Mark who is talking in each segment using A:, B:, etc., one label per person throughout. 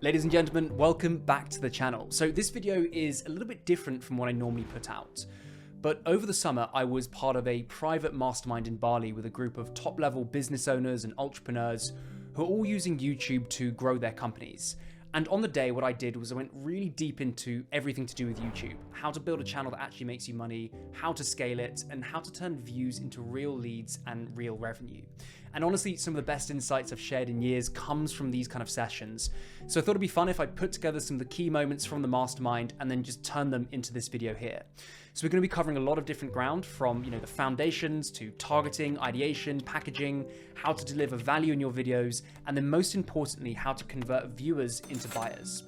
A: Ladies and gentlemen, welcome back to the channel. So this video is a little bit different from what I normally put out. But over the summer, I was part of a private mastermind in Bali with a group of top-level business owners and entrepreneurs who are all using YouTube to grow their companies. And on the day, what I did was I went really deep into everything to do with YouTube. How to build a channel that actually makes you money, how to scale it, and how to turn views into real leads and real revenue. And honestly, some of the best insights I've shared in years comes from these kind of sessions. So I thought it'd be fun if I put together some of the key moments from the mastermind and then just turn them into this video here. So we're going to be covering a lot of different ground from, the foundations to targeting, ideation, packaging, how to deliver value in your videos, and then most importantly, how to convert viewers into buyers.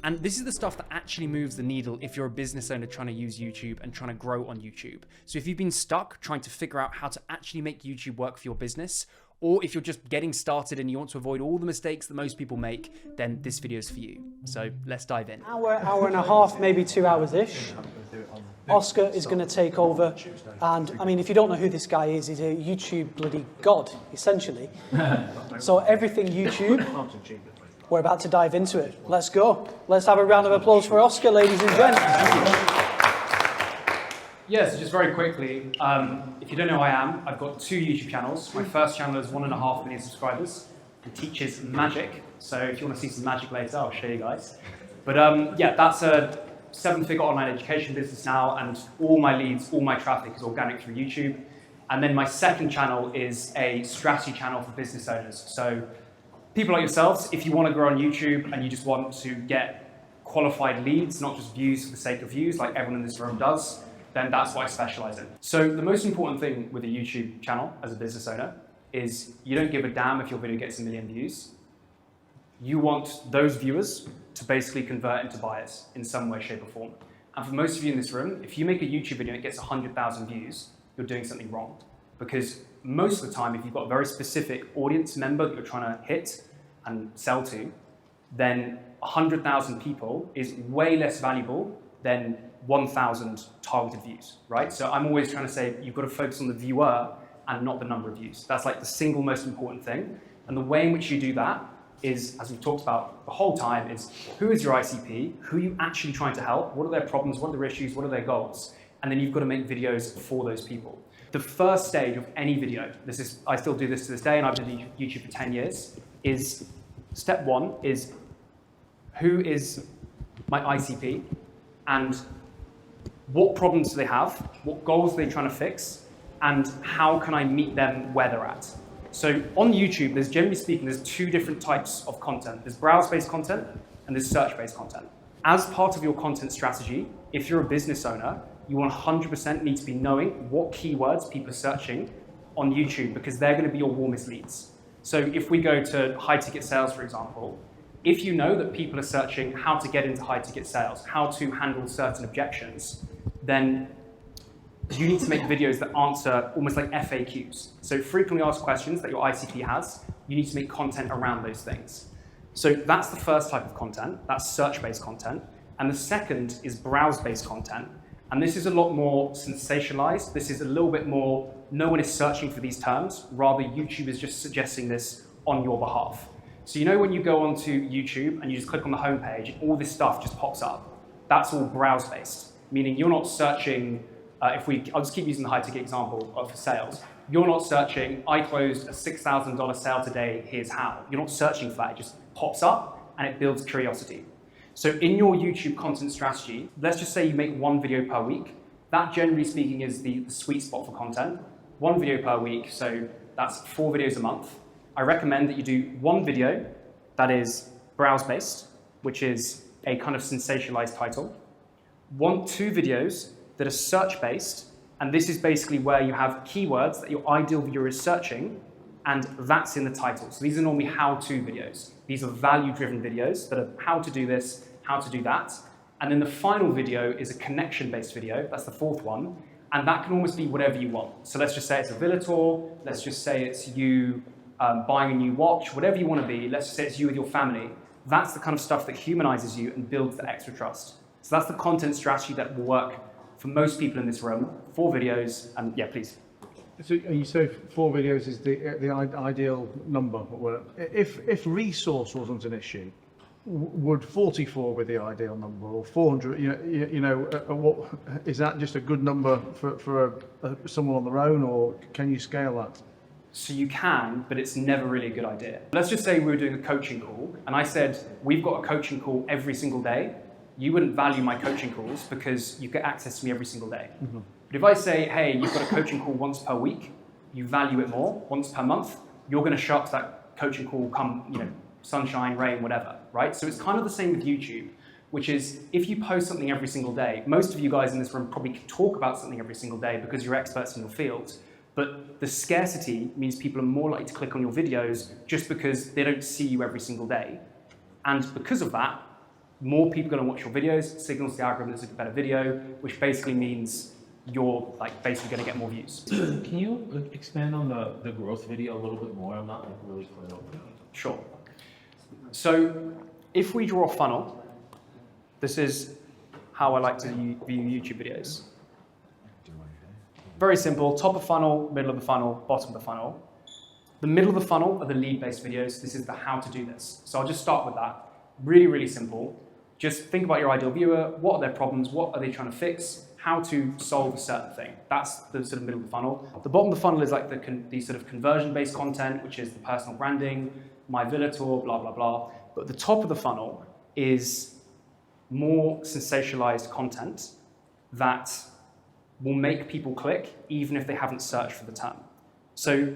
A: And this is the stuff that actually moves the needle if you're a business owner trying to use YouTube and trying to grow on YouTube. So if you've been stuck trying to figure out how to actually make YouTube work for your business, or if you're just getting started and you want to avoid all the mistakes that most people make, then this video is for you. So let's dive in.
B: Hour and a half, maybe 2 hours-ish. Oscar is going to take over. And I mean, if you don't know who this guy is, he's a YouTube bloody god, essentially. So everything YouTube, we're about to dive into it. Let's go. Let's have a round of applause for Oscar, ladies and gents.
A: Yeah, so just very quickly, if you don't know who I am, I've got 2 YouTube channels. My first channel is 1.5 million subscribers and teaches magic. So if you want to see some magic later, I'll show you guys. But yeah, that's a 7-figure online education business now, and all my leads, all my traffic is organic through YouTube. And then my second channel is a strategy channel for business owners. So people like yourselves, if you want to grow on YouTube and you just want to get qualified leads, not just views for the sake of views like everyone in this room does, then that's what I specialize in. So the most important thing with a YouTube channel as a business owner is you don't give a damn if your video gets 1 million views. You want those viewers to basically convert into buyers in some way, shape or form. And for most of you in this room, if you make a YouTube video and it gets 100,000 views, you're doing something wrong. Because most of the time, if you've got a very specific audience member that you're trying to hit and sell to, then 100,000 people is way less valuable than 1,000 targeted views, right? So I'm always trying to say you've got to focus on the viewer and not the number of views. That's like the single most important thing. And the way in which you do that is, as we've talked about the whole time, is who is your ICP, who are you actually trying to help, what are their problems, what are their issues, what are their goals? And then you've got to make videos for those people. The first stage of any video, I still do this to this day, and I've been doing YouTube for 10 years, is step 1 is who is my ICP and what problems do they have, what goals are they trying to fix, and how can I meet them where they're at. So on YouTube, generally speaking, there's 2 different types of content. There's browse-based content and there's search-based content. As part of your content strategy, if you're a business owner, you 100% need to be knowing what keywords people are searching on YouTube, because they're going to be your warmest leads. So if we go to high-ticket sales, for example, if you know that people are searching how to get into high-ticket sales, how to handle certain objections, then you need to make videos that answer almost like FAQs. So frequently asked questions that your ICP has, you need to make content around those things. So that's the first type of content, that's search-based content. And the second is browse-based content. And this is a lot more sensationalized. This is a little bit more, no one is searching for these terms, rather YouTube is just suggesting this on your behalf. So when you go onto YouTube and you just click on the homepage, all this stuff just pops up. That's all browse-based, meaning you're not searching, I'll just keep using the high-ticket example for sales. You're not searching, I closed a $6,000 sale today, here's how. You're not searching for that, it just pops up and it builds curiosity. So in your YouTube content strategy, let's just say you make 1 video per week. That, generally speaking, is the sweet spot for content. 1 video per week, so that's 4 videos a month. I recommend that you do 1 video that is browse-based, which is a kind of sensationalized title. 2 videos that are search-based, and this is basically where you have keywords that your ideal viewer is searching, and that's in the title. So these are normally how-to videos. These are value-driven videos that are how to do this, how to do that. And then the final video is a connection-based video. That's the 4th one. And that can almost be whatever you want. So let's just say it's a villa tour. Let's just say it's you buying a new watch, whatever you want to be. Let's just say it's you with your family. That's the kind of stuff that humanizes you and builds the extra trust. So that's the content strategy that will work for most people in this room. 4 videos, and yeah, please.
C: So you say 4 videos is the ideal number at work. If resource wasn't an issue, would 44 be the ideal number, or 400? What is that just a good number for someone on their own, or can you scale that?
A: So you can, but it's never really a good idea. Let's just say we were doing a coaching call, and I said, we've got a coaching call every single day. You wouldn't value my coaching calls because you get access to me every single day. Mm-hmm. But if I say, hey, you've got a coaching call once per week, you value it more, once per month, you're going to show up to that coaching call come, sunshine, rain, whatever, right? So it's kind of the same with YouTube, which is if you post something every single day, most of you guys in this room probably can talk about something every single day because you're experts in your field, but the scarcity means people are more likely to click on your videos just because they don't see you every single day. And because of that, more people are going to watch your videos, signals the algorithm it's a better video, which basically means you're basically going to get more views.
D: Can you expand on the growth video a little bit more? I'm not really clear over that.
A: Sure. So if we draw a funnel, this is how I like to view YouTube videos. Very simple, top of funnel, middle of the funnel, bottom of the funnel. The middle of the funnel are the lead-based videos. This is the how to do this. So I'll just start with that. Really, really simple. Just think about your ideal viewer. What are their problems? What are they trying to fix? How to solve a certain thing. That's the sort of middle of the funnel. The bottom of the funnel is like the sort of conversion-based content, which is the personal branding, my villa tour, blah, blah, blah. But the top of the funnel is more sensationalized content that will make people click even if they haven't searched for the term. So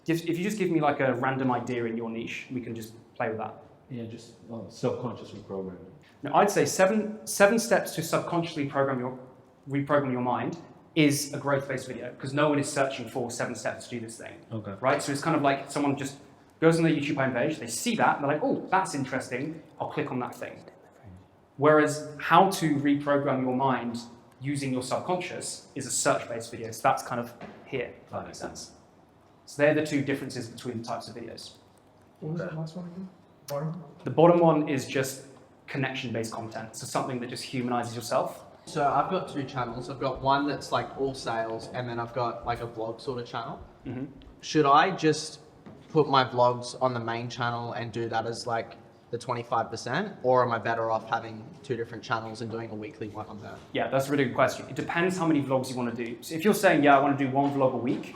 A: if you just give me like a random idea in your niche, we can just play with that.
D: Yeah, just subconscious reprogramming.
A: Now, I'd say seven steps to subconsciously reprogram your mind is a growth-based video because no one is searching for 7 steps to do this thing. Okay. Right? So it's kind of like someone just goes on their YouTube homepage, they see that, and they're like, oh, that's interesting, I'll click on that thing. Whereas how to reprogram your mind using your subconscious is a search-based video. So that's kind of here, if that makes sense. So they're the two differences between the types of videos.
C: What was that last one again? Bottom?
A: The bottom one is just connection-based content. So something that just humanizes yourself.
E: So I've got 2 channels. I've got one that's like all sales, and then I've got like a vlog sort of channel. Mm-hmm. Should I just put my vlogs on the main channel and do that as like the 25%, or am I better off having 2 different channels and doing a weekly one on there?
A: Yeah, that's a really good question. It depends how many vlogs you want to do. So if you're saying, yeah, I want to do 1 vlog a week,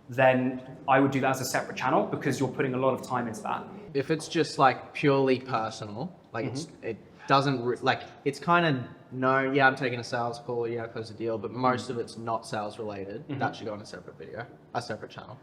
A: then I would do that as a separate channel because you're putting a lot of time into that.
E: If it's just like purely personal, like it doesn't, it's kind of, yeah, I'm taking a sales call, yeah, close a deal, but most of it's not sales related. That should go on a separate video, a separate channel.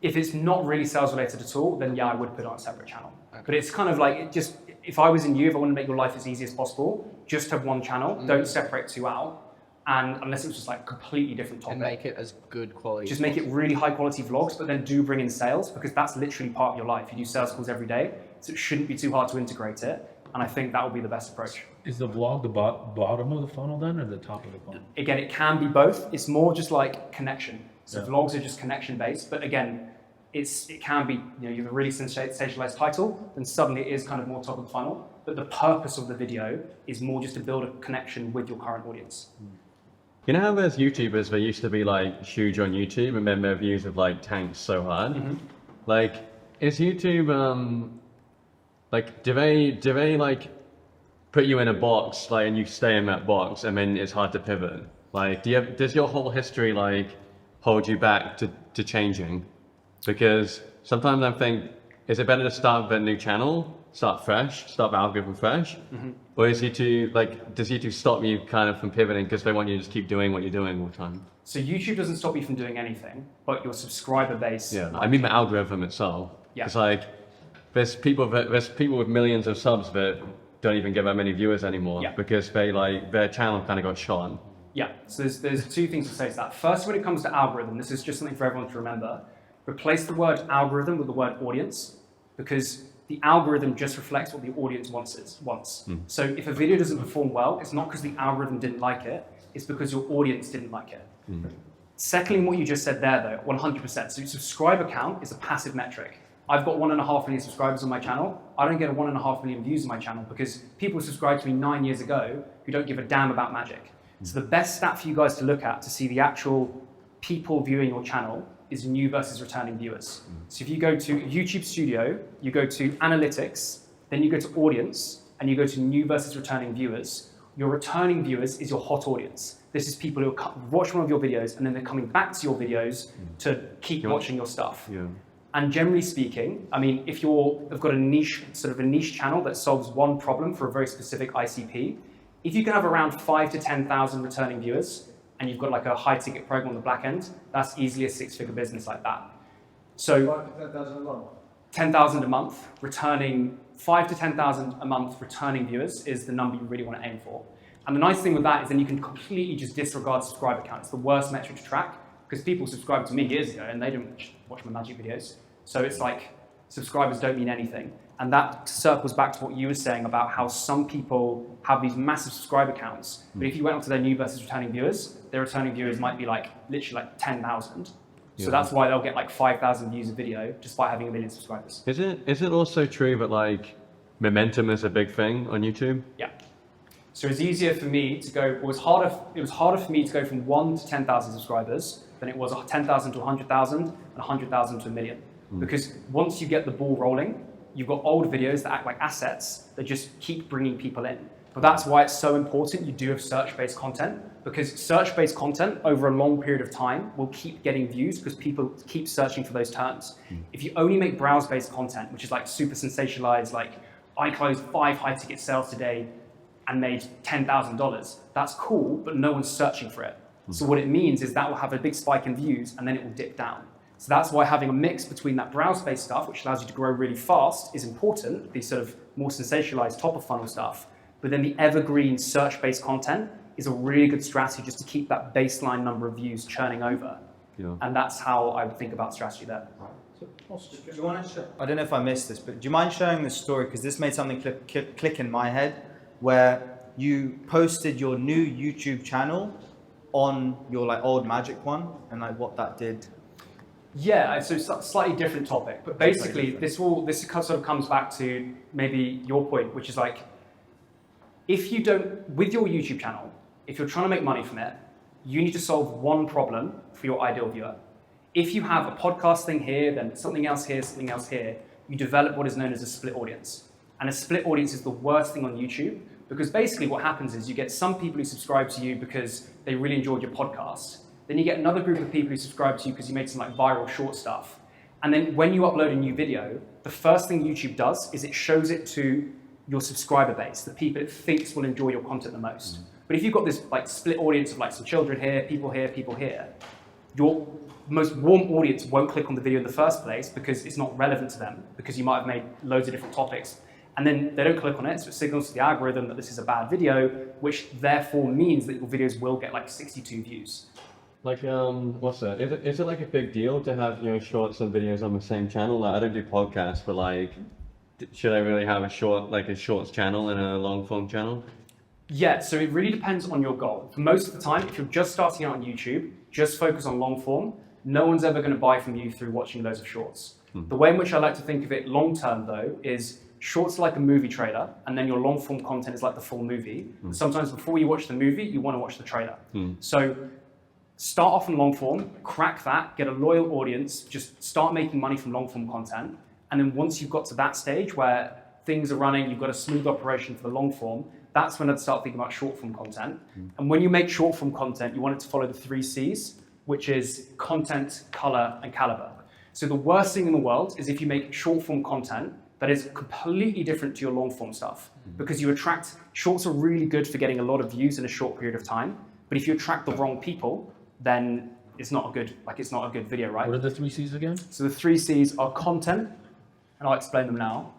A: If it's not really sales related at all, then yeah, I would put it on a separate channel. Okay. But it's kind of like, if I was in you, if I want to make your life as easy as possible, just have 1 channel, don't separate 2 out. And unless it was just like completely different topic.
E: And make it as good quality.
A: Just make it really high quality vlogs, but then do bring in sales because that's literally part of your life. You do sales calls every day, so it shouldn't be too hard to integrate it. And I think that would be the best approach.
D: Is the vlog the bottom of the funnel then, or the top of the funnel?
A: Again, it can be both. It's more just like connection. So vlogs are just connection based, but again, it can be, you have a really sensationalized title, then suddenly it is kind of more top of the funnel. But the purpose of the video is more just to build a connection with your current audience.
F: You know how there's YouTubers that used to be like huge on YouTube and then their views have like tanked so hard? Like, is YouTube, do they like put you in a box, like, and you stay in that box and then it's hard to pivot? Like, does your whole history like hold you back to changing? Because sometimes I think, is it better to start with a new channel, start fresh, start the algorithm fresh? Or is YouTube, does YouTube stop you kind of from pivoting because they want you to just keep doing what you're doing all the time?
A: So YouTube doesn't stop you from doing anything, but your subscriber base.
F: Yeah, I mean the algorithm itself.
A: Yeah.
F: It's like, there's people with millions of subs that don't even get that many viewers anymore because their channel kind of got shot.
A: Yeah, so there's 2 things to say to that. First, when it comes to algorithm, this is just something for everyone to remember. Replace the word algorithm with the word audience, because the algorithm just reflects what the audience wants. So if a video doesn't perform well, it's not because the algorithm didn't like it, it's because your audience didn't like it. Secondly, what you just said there though, 100%. So subscriber count is a passive metric. I've got 1.5 million subscribers on my channel. I don't get 1.5 million views on my channel because people subscribed to me 9 years ago who don't give a damn about magic. So the best stat for you guys to look at to see the actual people viewing your channel is new versus returning viewers. So if you go to YouTube Studio, you go to Analytics, then you go to Audience, and you go to new versus returning viewers, your returning viewers is your hot audience. This is people who watch one of your videos and then they're coming back to your videos to keep watching your stuff.
F: Yeah.
A: And generally speaking, I mean, if you've got a niche channel that solves one problem for a very specific ICP, if you can have around 5 to 10,000 returning viewers and you've got like a high ticket program on the back end, that's easily a 6-figure business like that. So 10,000 a month, returning 5 to 10,000 a month returning viewers is the number you really want to aim for. And the nice thing with that is then you can completely just disregard subscriber count. It's the worst metric to track because people subscribed to me years ago and they didn't watch my magic videos. So it's like subscribers don't mean anything. And that circles back to what you were saying about how some people have these massive subscriber counts. But if you went onto their new versus returning viewers, their returning viewers might be like literally like 10,000. So that's why they'll get like 5,000 views a video just by having 1 million subscribers.
F: Is it also true that like momentum is a big thing on YouTube?
A: Yeah. So it's easier for me to go, it was harder for me to go from 1 to 10,000 subscribers than it was 10,000 to 100,000 and 100,000 to 1 million. Because once you get the ball rolling, you've got old videos that act like assets that just keep bringing people in. But that's why it's so important you do have search-based content, because search-based content over a long period of time will keep getting views because people keep searching for those terms. If you only make browse-based content, which is like super sensationalized, like I closed 5 high-ticket sales today and made $10,000, that's cool, but no one's searching for it. So what it means is that will have a big spike in views and then it will dip down. So that's why having a mix between that browse-based stuff, which allows you to grow really fast, is important, these sort of more sensationalized top-of-funnel stuff. But then the evergreen search-based content is a really good strategy just to keep that baseline number of views churning over. Yeah. And that's how I would think about strategy there.
G: Do you want to I don't know if I missed this, but do you mind sharing this story? Because this made something click in my head, where you posted your new YouTube channel on your like old magic one and like what that did.
A: Yeah, so it's a slightly different topic, but basically this sort of comes back to maybe your point, which is like, if you don't, with your YouTube channel, if you're trying to make money from it, you need to solve one problem for your ideal viewer. If you have a podcast thing here, then something else here, something else here, you develop what is known as a split audience. And a split audience is the worst thing on YouTube, because basically what happens is you get some people who subscribe to you because they really enjoyed your podcast. Then you get another group of people who subscribe to you because you made some like viral short stuff. And then when you upload a new video, the first thing YouTube does is it shows it to your subscriber base, the people it thinks will enjoy your content the most. But if you've got this like split audience of like some children here, people here, your most warm audience won't click on the video in the first place because it's not relevant to them, because you might have made loads of different topics. And then they don't click on it, so it signals to the algorithm that this is a bad video, which therefore means that your videos will get like 62 views.
F: Like, what's that? Is it like a big deal to have, you know, shorts and videos on the same channel? Like, I don't do podcasts, but like, should I really have a shorts channel and a long form channel?
A: Yeah, so it really depends on your goal. For most of the time, if you're just starting out on YouTube, just focus on long form. No one's ever going to buy from you through watching loads of shorts. The way in which I like to think of it long term, though, is shorts are like a movie trailer, and then your long form content is like the full movie. Sometimes before you watch the movie, you want to watch the trailer. So start off in long form, crack that, get a loyal audience, just start making money from long form content. And then once you've got to that stage where things are running, you've got a smooth operation for the long form, that's when I'd start thinking about short form content. And when you make short form content, you want it to follow the 3 C's, which is content, color, and caliber. So the worst thing in the world is if you make short form content that is completely different to your long form stuff, because shorts are really good for getting a lot of views in a short period of time. But if you attract the wrong people, then it's not a good video, right?
D: What are the 3 C's again?
A: So the 3 C's are content, and I'll explain them now.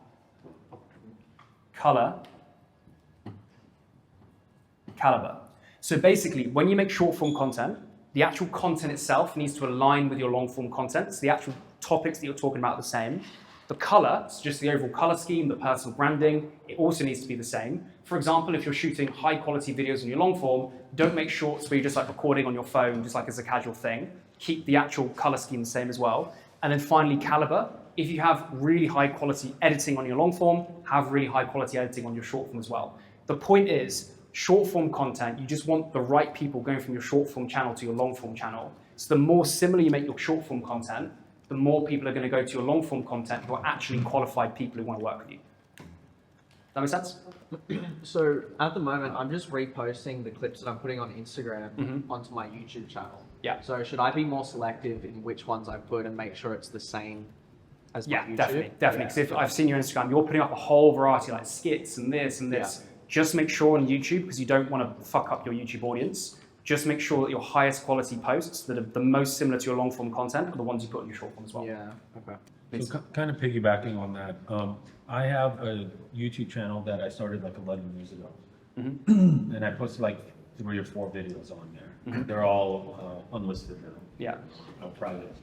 A: Color, caliber. So basically, when you make short form content, the actual content itself needs to align with your long form content. So the actual topics that you're talking about are the same. The color, so just the overall color scheme, the personal branding, it also needs to be the same. For example, if you're shooting high quality videos on your long form, don't make shorts where you're just like recording on your phone, just like as a casual thing. Keep the actual color scheme the same as well. And then finally, caliber. If you have really high quality editing on your long form, have really high quality editing on your short form as well. The point is, short form content, you just want the right people going from your short form channel to your long form channel. So the more similar you make your short form content, the more people are going to go to your long form content who are actually qualified people who want to work with you. that make sense?
E: So at the moment, I'm just reposting the clips that I'm putting on Instagram
A: Mhm.
E: onto my YouTube channel.
A: Yeah.
E: So should I be more selective in which ones I put and make sure it's the same as my
A: Yeah,
E: YouTube?
A: definitely. Because
E: Yeah.
A: if I've seen your Instagram, you're putting up a whole variety like skits and this and this. Just make sure on YouTube, because you don't want to fuck up your YouTube audience, just make sure that your highest quality posts that are the most similar to your long form content are the ones you put on your short form as well.
E: Yeah. Okay.
D: So kind of piggybacking on that, I have a YouTube channel that I started like 11 years ago. And I posted like 3 or 4 videos on there. They're all unlisted now,
A: Yeah.
D: private.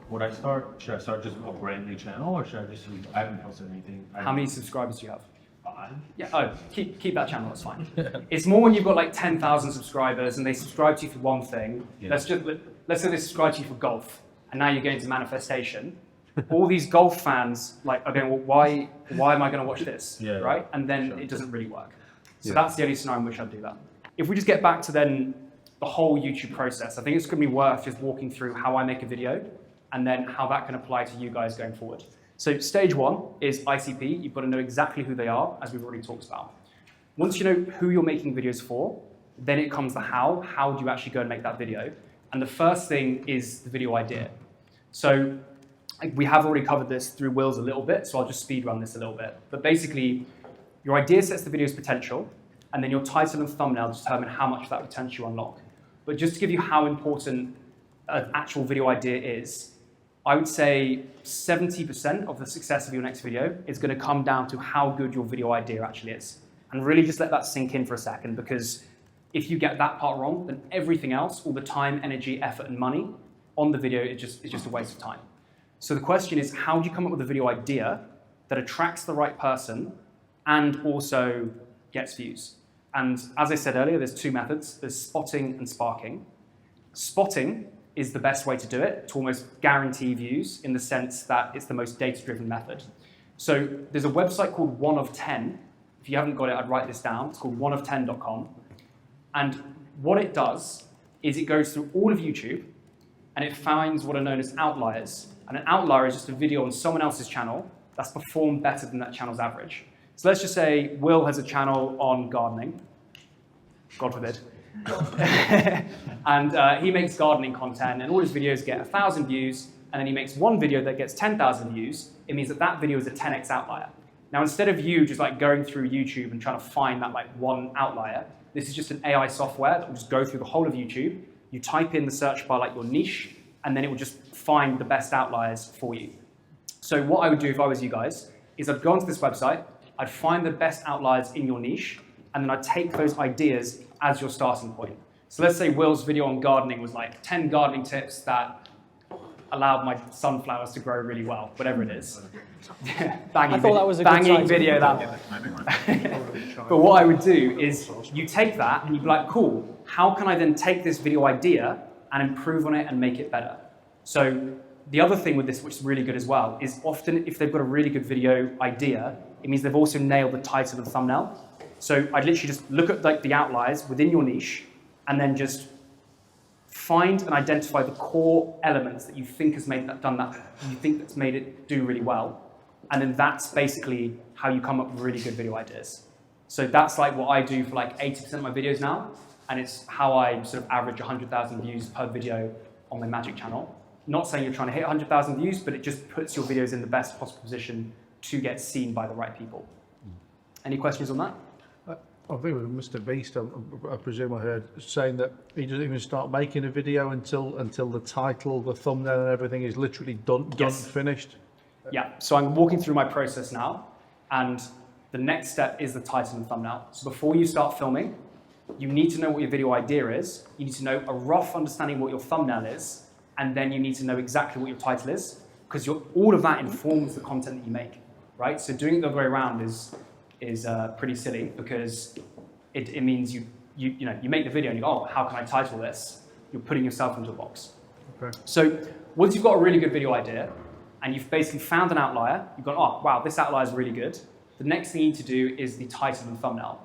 D: Should I start just a brand new channel, or should I just, I haven't posted anything.
A: How many subscribers do you have?
D: 5?
A: Yeah, oh, keep that channel, that's fine. It's more when you've got like 10,000 subscribers and they subscribe to you for one thing.
D: Yeah.
A: Let's say they subscribe to you for golf, and now you're going to manifestation. All these golf fans like are going, well, why am I going to watch this,
D: Yeah.
A: right? And then it doesn't really work. So that's the only scenario in which I'd do that. If we just get back to then the whole YouTube process, I think it's going to be worth just walking through how I make a video and then how that can apply to you guys going forward. So stage 1 is ICP. You've got to know exactly who they are, as we've already talked about. Once you know who you're making videos for, then it comes the how. How do you actually go and make that video? And the first thing is the video idea. So we have already covered this through Will's a little bit, so I'll just speed run this a little bit. But basically, your idea sets the video's potential, and then your title and thumbnail determine how much of that potential you unlock. But just to give you how important an actual video idea is, I would say 70% of the success of your next video is going to come down to how good your video idea actually is. And really just let that sink in for a second, because if you get that part wrong, then everything else, all the time, energy, effort, and money on the video is just a waste of time. So the question is, how do you come up with a video idea that attracts the right person and also gets views? And as I said earlier, there's 2 methods. There's spotting and sparking. Spotting is the best way to do it, to almost guarantee views in the sense that it's the most data-driven method. So there's a website called 1 of 10. If you haven't got it, I'd write this down. It's called 1of10.com. And what it does is it goes through all of YouTube and it finds what are known as outliers. And an outlier is just a video on someone else's channel that's performed better than that channel's average. So let's just say Will has a channel on gardening, God forbid. And he makes gardening content, and all his videos get 1,000 views, and then he makes one video that gets 10,000 views. It means that that video is a 10x outlier. Now, instead of you just like going through YouTube and trying to find that like one outlier, this is just an AI software that will just go through the whole of YouTube. You type in the search bar like your niche, and then it will just find the best outliers for you. So what I would do if I was you guys is I'd go onto this website, I'd find the best outliers in your niche, and then I'd take those ideas as your starting point. So let's say Will's video on gardening was like 10 gardening tips that allowed my sunflowers to grow really well, whatever it is.
B: I thought that was a good
A: banging
B: title.
A: video that one. But what I would do is you take that and you'd be like, cool, how can I then take this video idea and improve on it and make it better? So the other thing with this, which is really good as well, is often if they've got a really good video idea, it means they've also nailed the title and the thumbnail. So I'd literally just look at like the outliers within your niche and then just find and identify the core elements that you think has made that you think that's made it do really well. And then that's basically how you come up with really good video ideas. So that's like what I do for like 80% of my videos now, and it's how I sort of average 100,000 views per video on my Magic channel. Not saying you're trying to hit 100,000 views, but it just puts your videos in the best possible position to get seen by the right people. Any questions on that?
C: I think it was Mr. Beast, I presume I heard, saying that he doesn't even start making a video until the title, the thumbnail and everything is literally done,
A: Yes.
C: finished.
A: Yeah, so I'm walking through my process now, and the next step is the title and thumbnail. So before you start filming, you need to know what your video idea is, you need to know a rough understanding of what your thumbnail is, and then you need to know exactly what your title is, because all of that informs the content that you make, right? So doing it the other way around is pretty silly, because it means you make the video and you go, oh, how can I title this? You're putting yourself into a box.
C: Okay.
A: So once you've got a really good video idea and you've basically found an outlier, you've gone, oh, wow, this outlier is really good. The next thing you need to do is the title and thumbnail.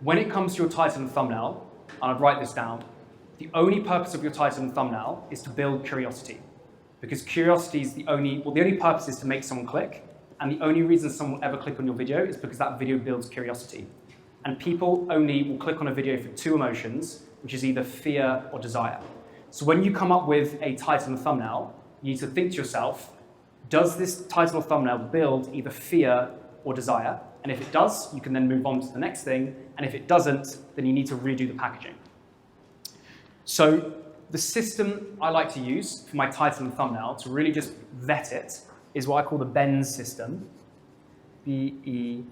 A: When it comes to your title and thumbnail, and I'd write this down, the only purpose of your title and thumbnail is to build curiosity. Because curiosity is the only purpose is to make someone click. and the only reason someone will ever click on your video is because that video builds curiosity. And people only will click on a video for two emotions, which is either fear or desire. So when you come up with a title and thumbnail, you need to think to yourself, does this title or thumbnail build either fear or desire? And if it does, you can then move on to the next thing. And if it doesn't, then you need to redo the packaging. So the system I like to use for my title and thumbnail to really just vet it is what I call the BENS system, B-E-N-S.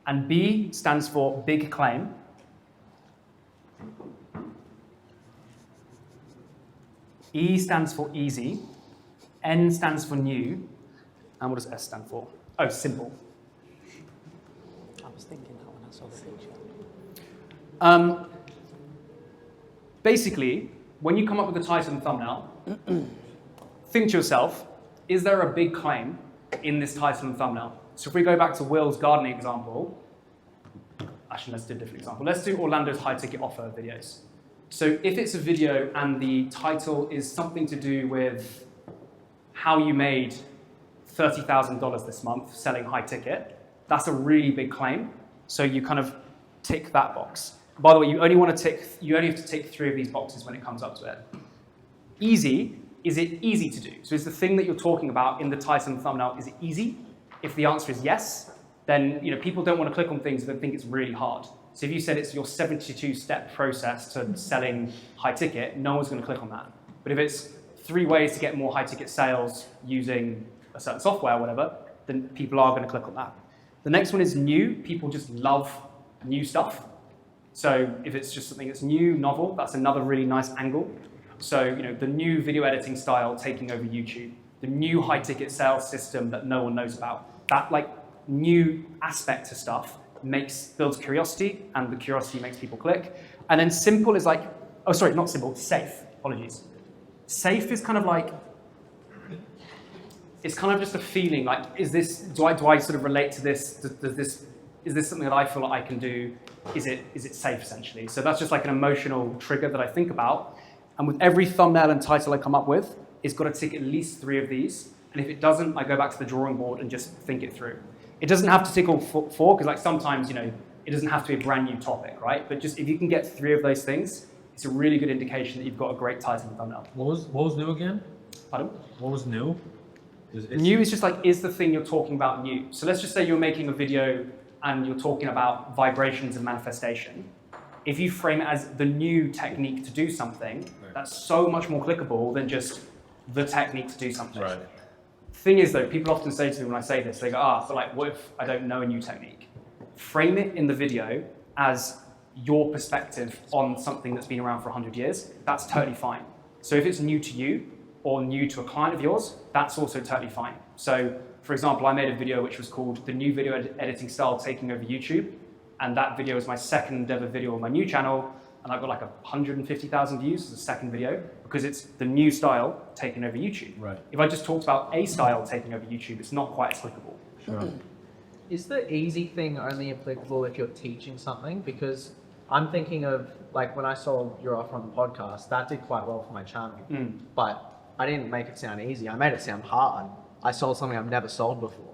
A: And B stands for big claim. E stands for easy. N stands for new. And what does S stand for? Oh, simple.
B: I was thinking that when I saw the picture.
A: Basically, when you come up with a title and thumbnail, think to yourself, is there a big claim in this title and thumbnail? So if we go back to Will's gardening example, actually let's do a different example. Let's do Orlando's high ticket offer videos. So if it's a video and the title is something to do with how you made $30,000 this month selling high ticket, that's a really big claim. So you kind of tick that box. By the way, you only have to tick 3 of these boxes when it comes up to it. Easy, is it easy to do? So is the thing that you're talking about in the title and thumbnail, is it easy? If the answer is yes, then people don't want to click on things that think it's really hard. So if you said it's your 72-step process to selling high ticket, no one's going to click on that. But if it's 3 ways to get more high ticket sales using a certain software or whatever, then people are going to click on that. The next one is new. People just love new stuff. So if it's just something that's new, novel, that's another really nice angle. So the new video editing style taking over YouTube, the new high ticket sales system that no one knows about, that new aspect to stuff builds curiosity, and the curiosity makes people click. And then simple is not simple, safe, apologies. Safe is kind of it's kind of just a feeling, is this, do I sort of relate to this? Is this something that I feel like I can do? Is it safe, essentially? So that's just an emotional trigger that I think about. And with every thumbnail and title I come up with, it's got to tick at least 3 of these. And if it doesn't, I go back to the drawing board and just think it through. It doesn't have to tick all 4, because sometimes, it doesn't have to be a brand new topic, right? But just if you can get 3 of those things, it's a really good indication that you've got a great title and thumbnail.
D: What was new again?
A: Pardon?
D: What was new?
A: New is just is the thing you're talking about new? So let's just say you're making a video and you're talking about vibrations and manifestation. If you frame it as the new technique to do something, that's so much more clickable than just the technique to do something.
D: Right.
A: Thing is though, people often say to me when I say this, they go, but what if I don't know a new technique? Frame it in the video as your perspective on something that's been around for 100 years. That's totally fine. So if it's new to you or new to a client of yours, that's also totally fine. So for example, I made a video which was called The New Video Editing Style Taking Over YouTube. And that video is my second ever video on my new channel. And I've got 150,000 views as a second video because it's the new style taking over YouTube.
D: Right.
A: If I just talked about a style taking over YouTube, it's not quite as clickable.
D: Sure.
E: Is the easy thing only applicable if you're teaching something? Because I'm thinking of when I saw your offer on the podcast, that did quite well for my channel. But I didn't make it sound easy. I made it sound hard. I sold something I've never sold before.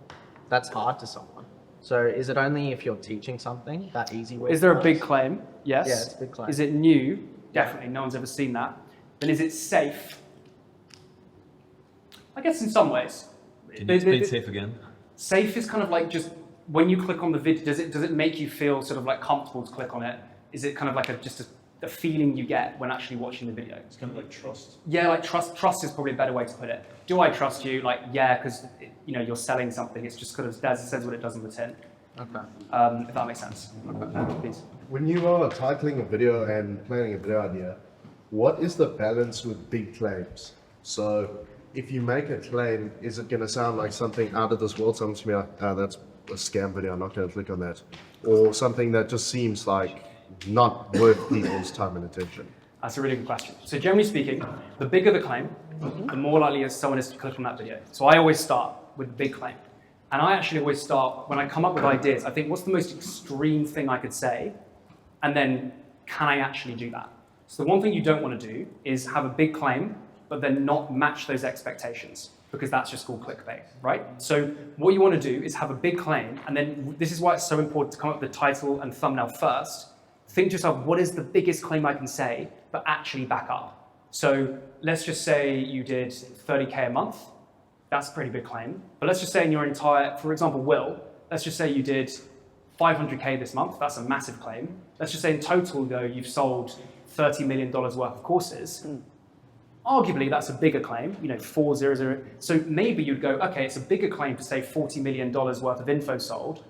E: That's hard to someone. So is it only if you're teaching something, that easy way?
A: Is there a big claim? Yes.
E: Yeah, it's a big claim.
A: Is it new? Definitely. No one's ever seen that. Then is it safe? I guess in some ways.
H: Can you explain safe again?
A: Safe is kind of just when you click on the video, does it make you feel sort of comfortable to click on it? Is it kind of just a feeling you get when actually watching the video?
C: It's kind of like trust.
A: Yeah, trust. Trust is probably a better way to put it. Do I trust you? Yeah, because you're selling something. It's just kind of says what it does on the tin.
E: Okay.
A: If that makes sense. Okay, please.
I: When you are titling a video and planning a video idea, what is the balance with big claims? So if you make a claim, is it going to sound like something out of this world? Someone's going to be like, that's a scam video, I'm not going to click on that. Or something that just seems like not worth people's time and attention?
A: That's a really good question. So generally speaking, the bigger the claim, the more likely someone is to click on that video. So I always start with a big claim. And I actually always start, when I come up with ideas, I think what's the most extreme thing I could say? And then can I actually do that? So the one thing you don't want to do is have a big claim, but then not match those expectations. because that's just called clickbait, right? So what you want to do is have a big claim, and then this is why it's so important to come up with the title and thumbnail first. Think to yourself, what is the biggest claim I can say, but actually back up? So let's just say you did 30K a month. That's a pretty big claim. But let's just say in your entire, for example, Will, let's just say you did 500K this month. That's a massive claim. Let's just say in total, though, you've sold $30 million worth of courses. Arguably, that's a bigger claim, 400. So maybe you'd go, okay, it's a bigger claim to say $40 million worth of info sold.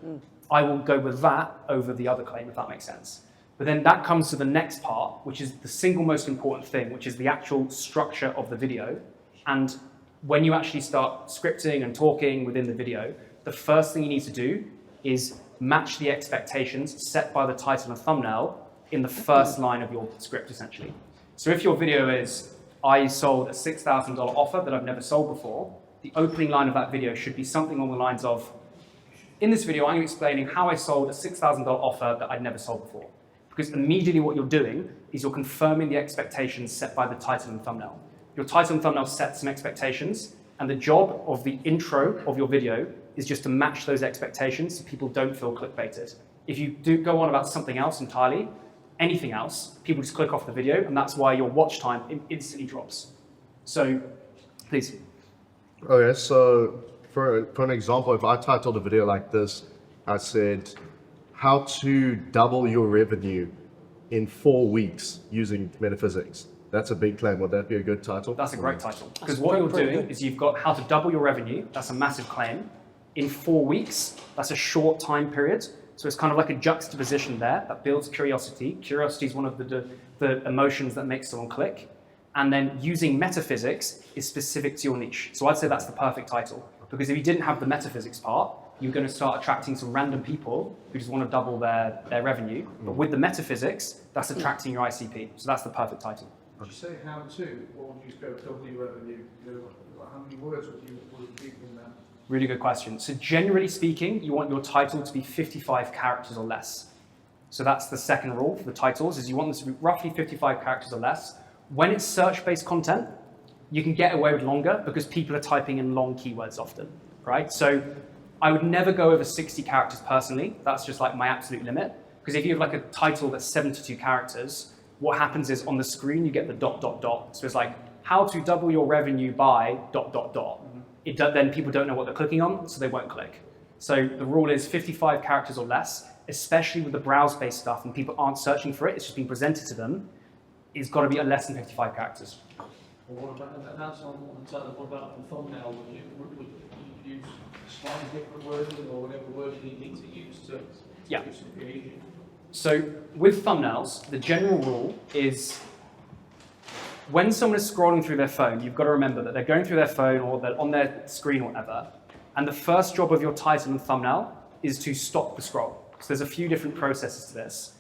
A: I will go with that over the other claim, if that makes sense. But then that comes to the next part, which is the single most important thing, which is the actual structure of the video. And when you actually start scripting and talking within the video, the first thing you need to do is match the expectations set by the title and thumbnail in the first line of your script, essentially. So if your video is, I sold a $6,000 offer that I've never sold before, the opening line of that video should be something along the lines of, in this video, I'm explaining how I sold a $6,000 offer that I'd never sold before. Because immediately what you're doing is you're confirming the expectations set by the title and thumbnail. Your title and thumbnail set some expectations, and the job of the intro of your video is just to match those expectations so people don't feel clickbaited. If you do go on about something else entirely, anything else, people just click off the video, and that's why your watch time instantly drops. So, please.
I: Okay, so for an example, if I titled a video like this, I said, how to double your revenue in 4 weeks using metaphysics. That's a big claim. Would that be a good title?
A: That's a great title. Because what you're doing is you've got how to double your revenue. That's a massive claim. In 4 weeks, that's a short time period. So it's kind of like a juxtaposition there that builds curiosity. Curiosity is one of the emotions that makes someone click. And then using metaphysics is specific to your niche. So I'd say that's the perfect title. Because if you didn't have the metaphysics part, you're going to start attracting some random people who just want to double their revenue. But with the metaphysics, that's attracting your ICP. So that's the perfect title.
C: Would you say how to, or would you just go double your revenue? How many words would you keep in that?
A: Really good question. So generally speaking, you want your title to be 55 characters or less. So that's the second rule for the titles, is you want them to be roughly 55 characters or less. When it's search-based content, you can get away with longer because people are typing in long keywords often, right? So I would never go over 60 characters personally. That's just like my absolute limit. Because if you have like a title that's 72 characters, what happens is on the screen, you get the ... So it's like, how to double your revenue by ... Then people don't know what they're clicking on, so they won't click. So the rule is 55 characters or less, especially with the browse-based stuff, and people aren't searching for it, it's just being presented to them. It's got to be less than 55 characters.
D: Well, what about, and that's on the title, what about the thumbnail? Would you use slightly different wording or whatever wording you need to use to
A: Yeah.
D: give some creation?
A: So with thumbnails, the general rule is when someone is scrolling through their phone, you've got to remember that they're going through their phone or they're on their screen or whatever, and the first job of your title and thumbnail is to stop the scroll. So there's a few different processes to this.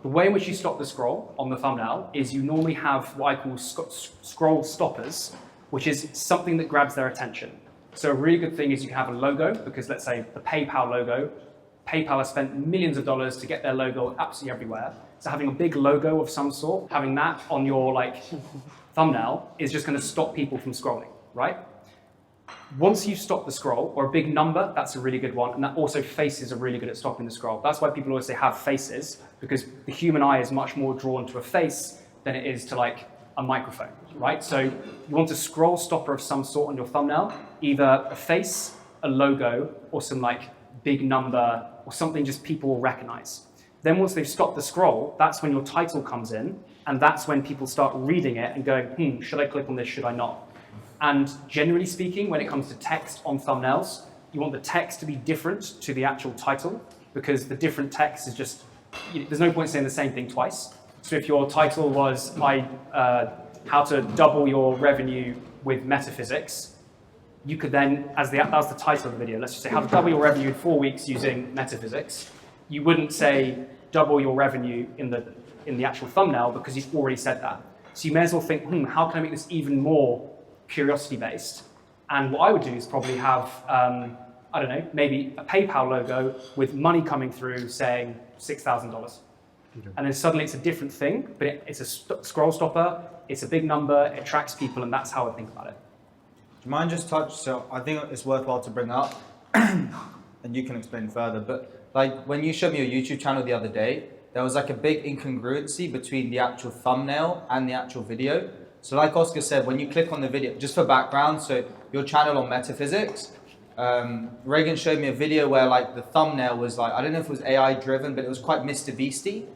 A: The way in which you stop the scroll on the thumbnail is you normally have what I call scroll stoppers, which is something that grabs their attention. So a really good thing is you can have a logo, because let's say the PayPal logo, PayPal has spent millions of dollars to get their logo absolutely everywhere. So having a big logo of some sort, having that on your thumbnail is just going to stop people from scrolling, right? Once you stop the scroll, or a big number, that's a really good one. And that also faces are really good at stopping the scroll. That's why people always say have faces, because the human eye is much more drawn to a face than it is to a microphone, right? So you want a scroll stopper of some sort on your thumbnail, either a face, a logo, or some big number, or something just people will recognize. Then once they've stopped the scroll, that's when your title comes in, and that's when people start reading it and going, should I click on this, should I not? And generally speaking, when it comes to text on thumbnails, you want the text to be different to the actual title, because the different text is just, there's no point saying the same thing twice. So if your title was how to double your revenue with metaphysics, you could then, that was the title of the video, let's just say how to double your revenue in 4 weeks using metaphysics. You wouldn't say double your revenue in the actual thumbnail because you've already said that. So you may as well think, how can I make this even more curiosity-based? And what I would do is probably have, I don't know, maybe a PayPal logo with money coming through saying $6,000. Okay. And then suddenly it's a different thing, but it's a scroll stopper, it's a big number, it attracts people, and that's how I think about it.
G: you mind just touch? So I think it's worthwhile to bring up, and you can explain further. But like when you showed me your YouTube channel the other day, there was like a big incongruency between the actual thumbnail and the actual video. So like Oscar said, when you click on the video, just for background, so your channel on metaphysics, Reagan showed me a video where like the thumbnail was like, I don't know if it was AI driven, but it was quite Mr. Beastie.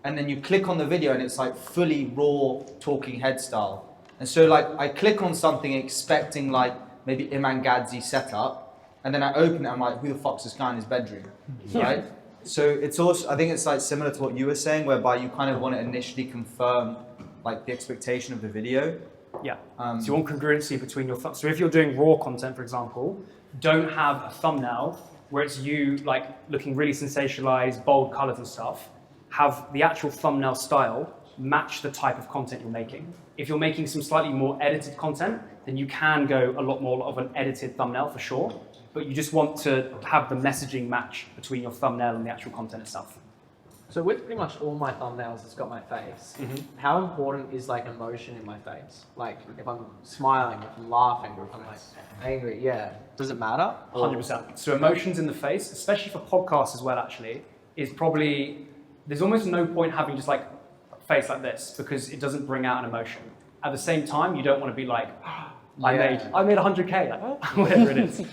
G: And then you click on the video and it's like fully raw talking head style. And so like I click on something expecting like maybe Imam Gadzi setup, and then I open it, I'm like, who the fuck's this guy in his bedroom, right? So it's also, I think it's like similar to what you were saying, whereby you kind of want to initially confirm like the expectation of the video.
A: Yeah. So you want congruency between your so if you're doing raw content, for example, don't have a thumbnail where it's you like looking really sensationalized, bold colors and stuff. Have the actual thumbnail style match the type of content you're making. If you're making some slightly more edited content, then you can go a lot more of an edited thumbnail for sure, but you just want to have the messaging match between your thumbnail and the actual content itself.
E: So with pretty much all my thumbnails, it's got my face. How important is like emotion in my face? Like if I'm smiling, if I'm laughing, or if I'm like angry, yeah. Does it matter?
A: 100%. So emotions in the face, especially for podcasts as well actually, is probably, there's almost no point having just like a face like this because it doesn't bring out an emotion. At the same time, you don't want to be like, I made 100K, like, whatever it is.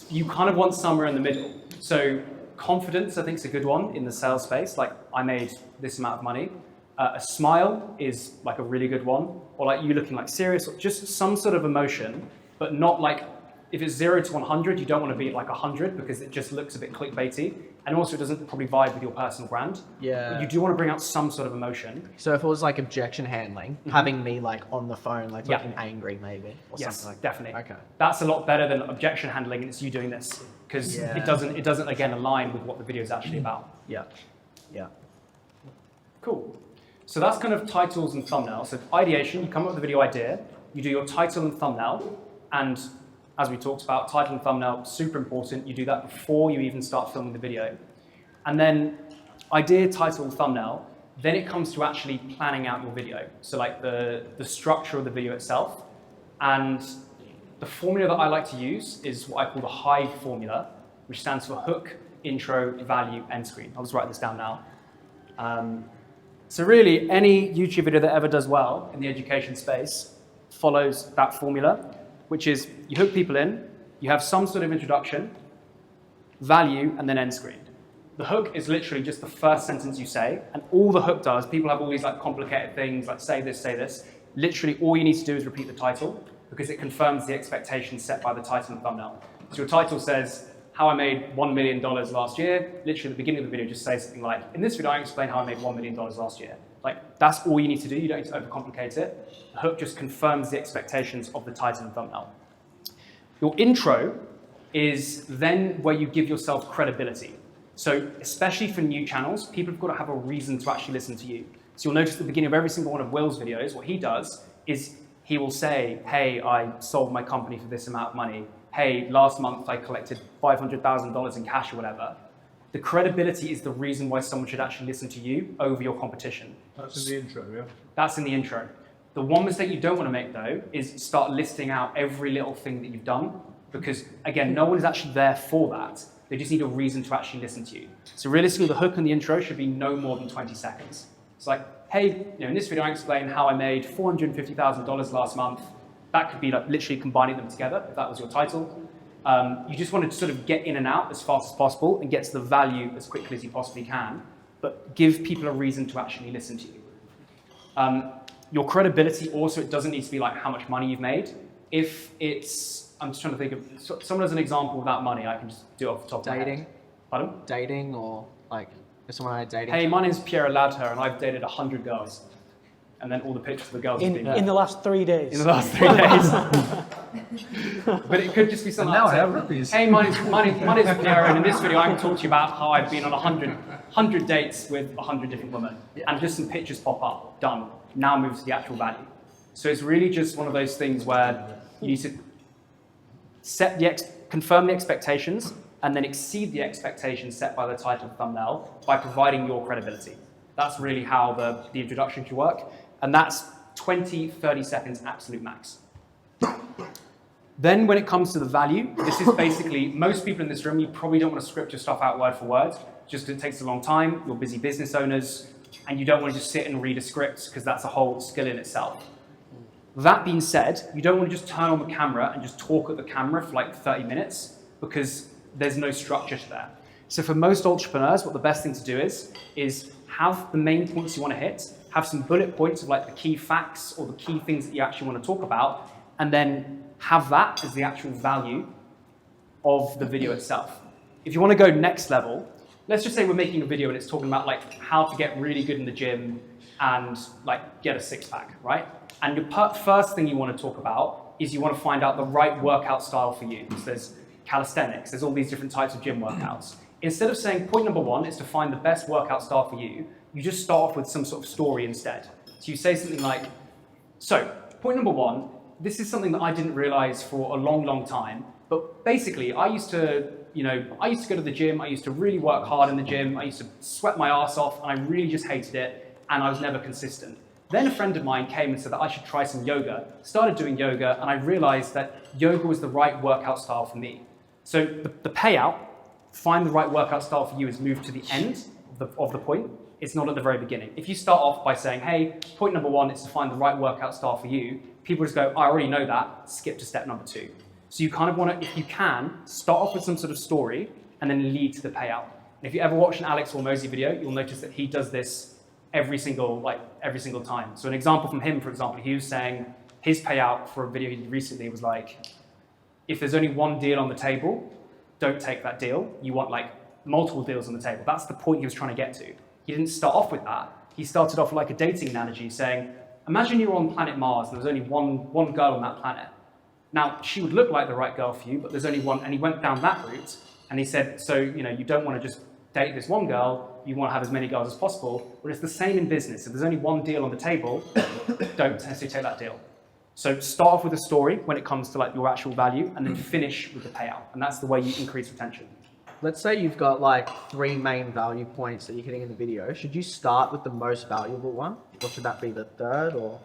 A: You kind of want somewhere in the middle. So confidence, I think, is a good one in the sales space. Like, I made this amount of money. A smile is like a really good one. Or like you looking like serious, or just some sort of emotion, but not like, if it's 0 to 100, you don't want to be at like 100 because it just looks a bit clickbaity. And also it doesn't probably vibe with your personal brand.
E: Yeah.
A: But you do want to bring out some sort of emotion.
E: So if it was like objection handling, having me like on the phone, like looking angry maybe, or
A: Yes,
E: something like
A: definitely.
E: that. Okay.
A: That's a lot better than objection handling and it's you doing this because it doesn't again align with what the video is actually about.
E: Yeah. Yeah.
A: Cool. So that's kind of titles and thumbnails. So ideation, you come up with a video idea, you do your title and thumbnail, and as we talked about, title and thumbnail, super important. You do that before you even start filming the video. And then idea, title, thumbnail, then it comes to actually planning out your video. So like the structure of the video itself. And the formula that I like to use is what I call the HIVE formula, which stands for hook, intro, value, end screen. I'll just write this down now. So really, any YouTube video that ever does well in the education space follows that formula, which is you hook people in, you have some sort of introduction, value, and then end screen. The hook is literally just the first sentence you say, and all the hook does, people have all these like complicated things like say this. Literally all you need to do is repeat the title because it confirms the expectations set by the title and thumbnail. So your title says, how I made $1 million last year. Literally at the beginning of the video, just say something like, in this video, I explain how I made $1 million last year. Like, that's all you need to do. You don't need to overcomplicate it. The hook just confirms the expectations of the title and thumbnail. Your intro is then where you give yourself credibility. So especially for new channels, people have got to have a reason to actually listen to you. So you'll notice at the beginning of every single one of Will's videos, what he does is he will say, hey, I sold my company for this amount of money. Hey, last month I collected $500,000 in cash or whatever. The credibility is the reason why someone should actually listen to you over your competition.
C: That's in the intro, yeah?
A: That's in the intro. The one mistake you don't want to make, though, is start listing out every little thing that you've done, because, again, no one is actually there for that. They just need a reason to actually listen to you. So realistically, the hook and the intro should be no more than 20 seconds. It's like, hey, in this video I explain how I made $450,000 last month. That could be like literally combining them together, if that was your title. You just want to sort of get in and out as fast as possible and get to the value as quickly as you possibly can, but give people a reason to actually listen to you. Your credibility also, it doesn't need to be like how much money you've made. If it's, I'm just trying to think of, someone as an example without money, I can just do it off the top of my head.
E: Dating?
A: Pardon?
E: Dating or like, if someone I had dating?
A: Hey, my name's Pierre Ladher and I've dated 100 girls. And then all the pictures of the girls have been
B: In the last 3 days.
A: in the last 3 days. But it could just be something
H: And now
A: like
H: I have herpes.
A: hey, my name's Pierre, and in this video I'm going to talk to you about how I've been on 100 dates with 100 different women. And just some pictures pop up, done. Now move to the actual value. So it's really just one of those things where you need to confirm the expectations and then exceed the expectations set by the title and thumbnail by providing your credibility. That's really how the introduction should work. And that's 20, 30 seconds absolute max. Then when it comes to the value, this is basically, most people in this room, you probably don't want to script your stuff out word for word, just because it takes a long time, you're busy business owners, and you don't want to just sit and read a script because that's a whole skill in itself. That being said, you don't want to just turn on the camera and just talk at the camera for like 30 minutes because there's no structure to that. So for most entrepreneurs, what the best thing to do is have the main points you want to hit, have some bullet points of like the key facts or the key things that you actually want to talk about, and then have that as the actual value of the video itself. If you want to go next level, let's just say we're making a video and it's talking about like how to get really good in the gym and like get a six-pack, right? And the first thing you want to talk about is you want to find out the right workout style for you. So there's calisthenics, there's all these different types of gym workouts. Instead of saying point number one is to find the best workout style for you, you just start off with some sort of story instead. So you say something like, so point number one, this is something that I didn't realize for a long, long time, but basically I used to go to the gym, I used to really work hard in the gym, I used to sweat my ass off, and I really just hated it, and I was never consistent. Then a friend of mine came and said that I should try some yoga, started doing yoga, and I realized that yoga was the right workout style for me. So the payout, find the right workout style for you, is move to the end of the point. It's not at the very beginning. If you start off by saying, hey, point number one is to find the right workout style for you, people just go, I already know that, skip to step number two. So you kind of want to, if you can, start off with some sort of story and then lead to the payout. And if you ever watch an Alex Hormozy video, you'll notice that he does this every single time. So an example from him, for example, he was saying his payout for a video he did recently was like, if there's only one deal on the table, don't take that deal. You want like multiple deals on the table. That's the point he was trying to get to. He didn't start off with that. He started off like a dating analogy saying, imagine you're on planet Mars and there's only one girl on that planet. Now, she would look like the right girl for you, but there's only one, and he went down that route, and he said, so, you don't want to just date this one girl, you want to have as many girls as possible, but it's the same in business. If there's only one deal on the table, don't necessarily take that deal. So start off with a story when it comes to like your actual value, and then finish with the payout, and that's the way you increase retention.
E: Let's say you've got like 3 main value points that you're hitting in the video. Should you start with the most valuable one? Or should that be the third, or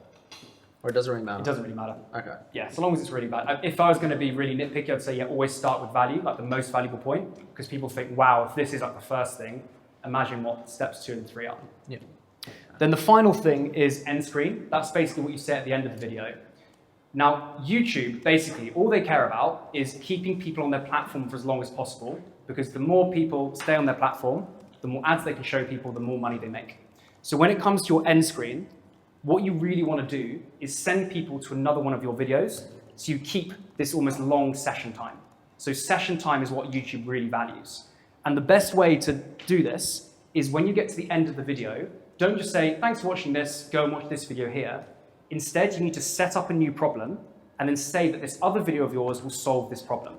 E: it doesn't really matter?
A: It doesn't really matter.
E: Okay.
A: Yeah, so long as it's really bad. If I was going to be really nitpicky, I'd say, yeah, always start with value, like the most valuable point, because people think, wow, if this is like the first thing, imagine what steps 2 and 3 are.
E: Yeah.
A: Then the final thing is end screen. That's basically what you say at the end of the video. Now, YouTube, basically, all they care about is keeping people on their platform for as long as possible, because the more people stay on their platform, the more ads they can show people, the more money they make. So when it comes to your end screen, what you really want to do is send people to another one of your videos, so you keep this almost long session time. So session time is what YouTube really values. And the best way to do this is when you get to the end of the video, don't just say, thanks for watching this, go and watch this video here. Instead, you need to set up a new problem and then say that this other video of yours will solve this problem.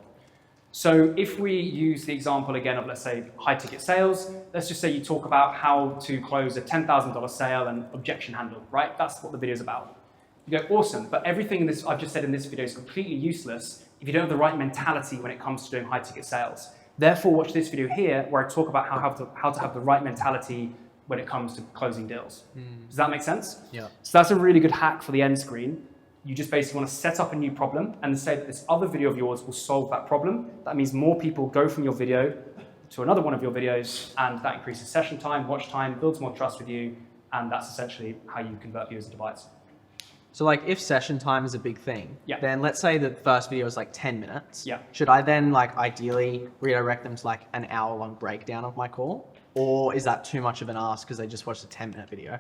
A: So if we use the example again of, let's say, high ticket sales, let's just say you talk about how to close a $10,000 sale and objection handle, right? That's what the video is about. You go, awesome, but everything in this I've just said in this video is completely useless if you don't have the right mentality when it comes to doing high ticket sales. Therefore, watch this video here where I talk about how to have the right mentality when it comes to closing deals. Does that make sense?
E: Yeah.
A: So that's a really good hack for the end screen. You just basically want to set up a new problem and say that this other video of yours will solve that problem. That means more people go from your video to another one of your videos, and that increases session time, watch time, builds more trust with you, and that's essentially how you convert viewers into buyers.
E: So like if session time is a big thing,
A: Yeah.
E: then let's say the first video is like 10 minutes.
A: Yeah.
E: Should I then like ideally redirect them to like an hour-long breakdown of my call? Or is that too much of an ask because they just watched a 10-minute video?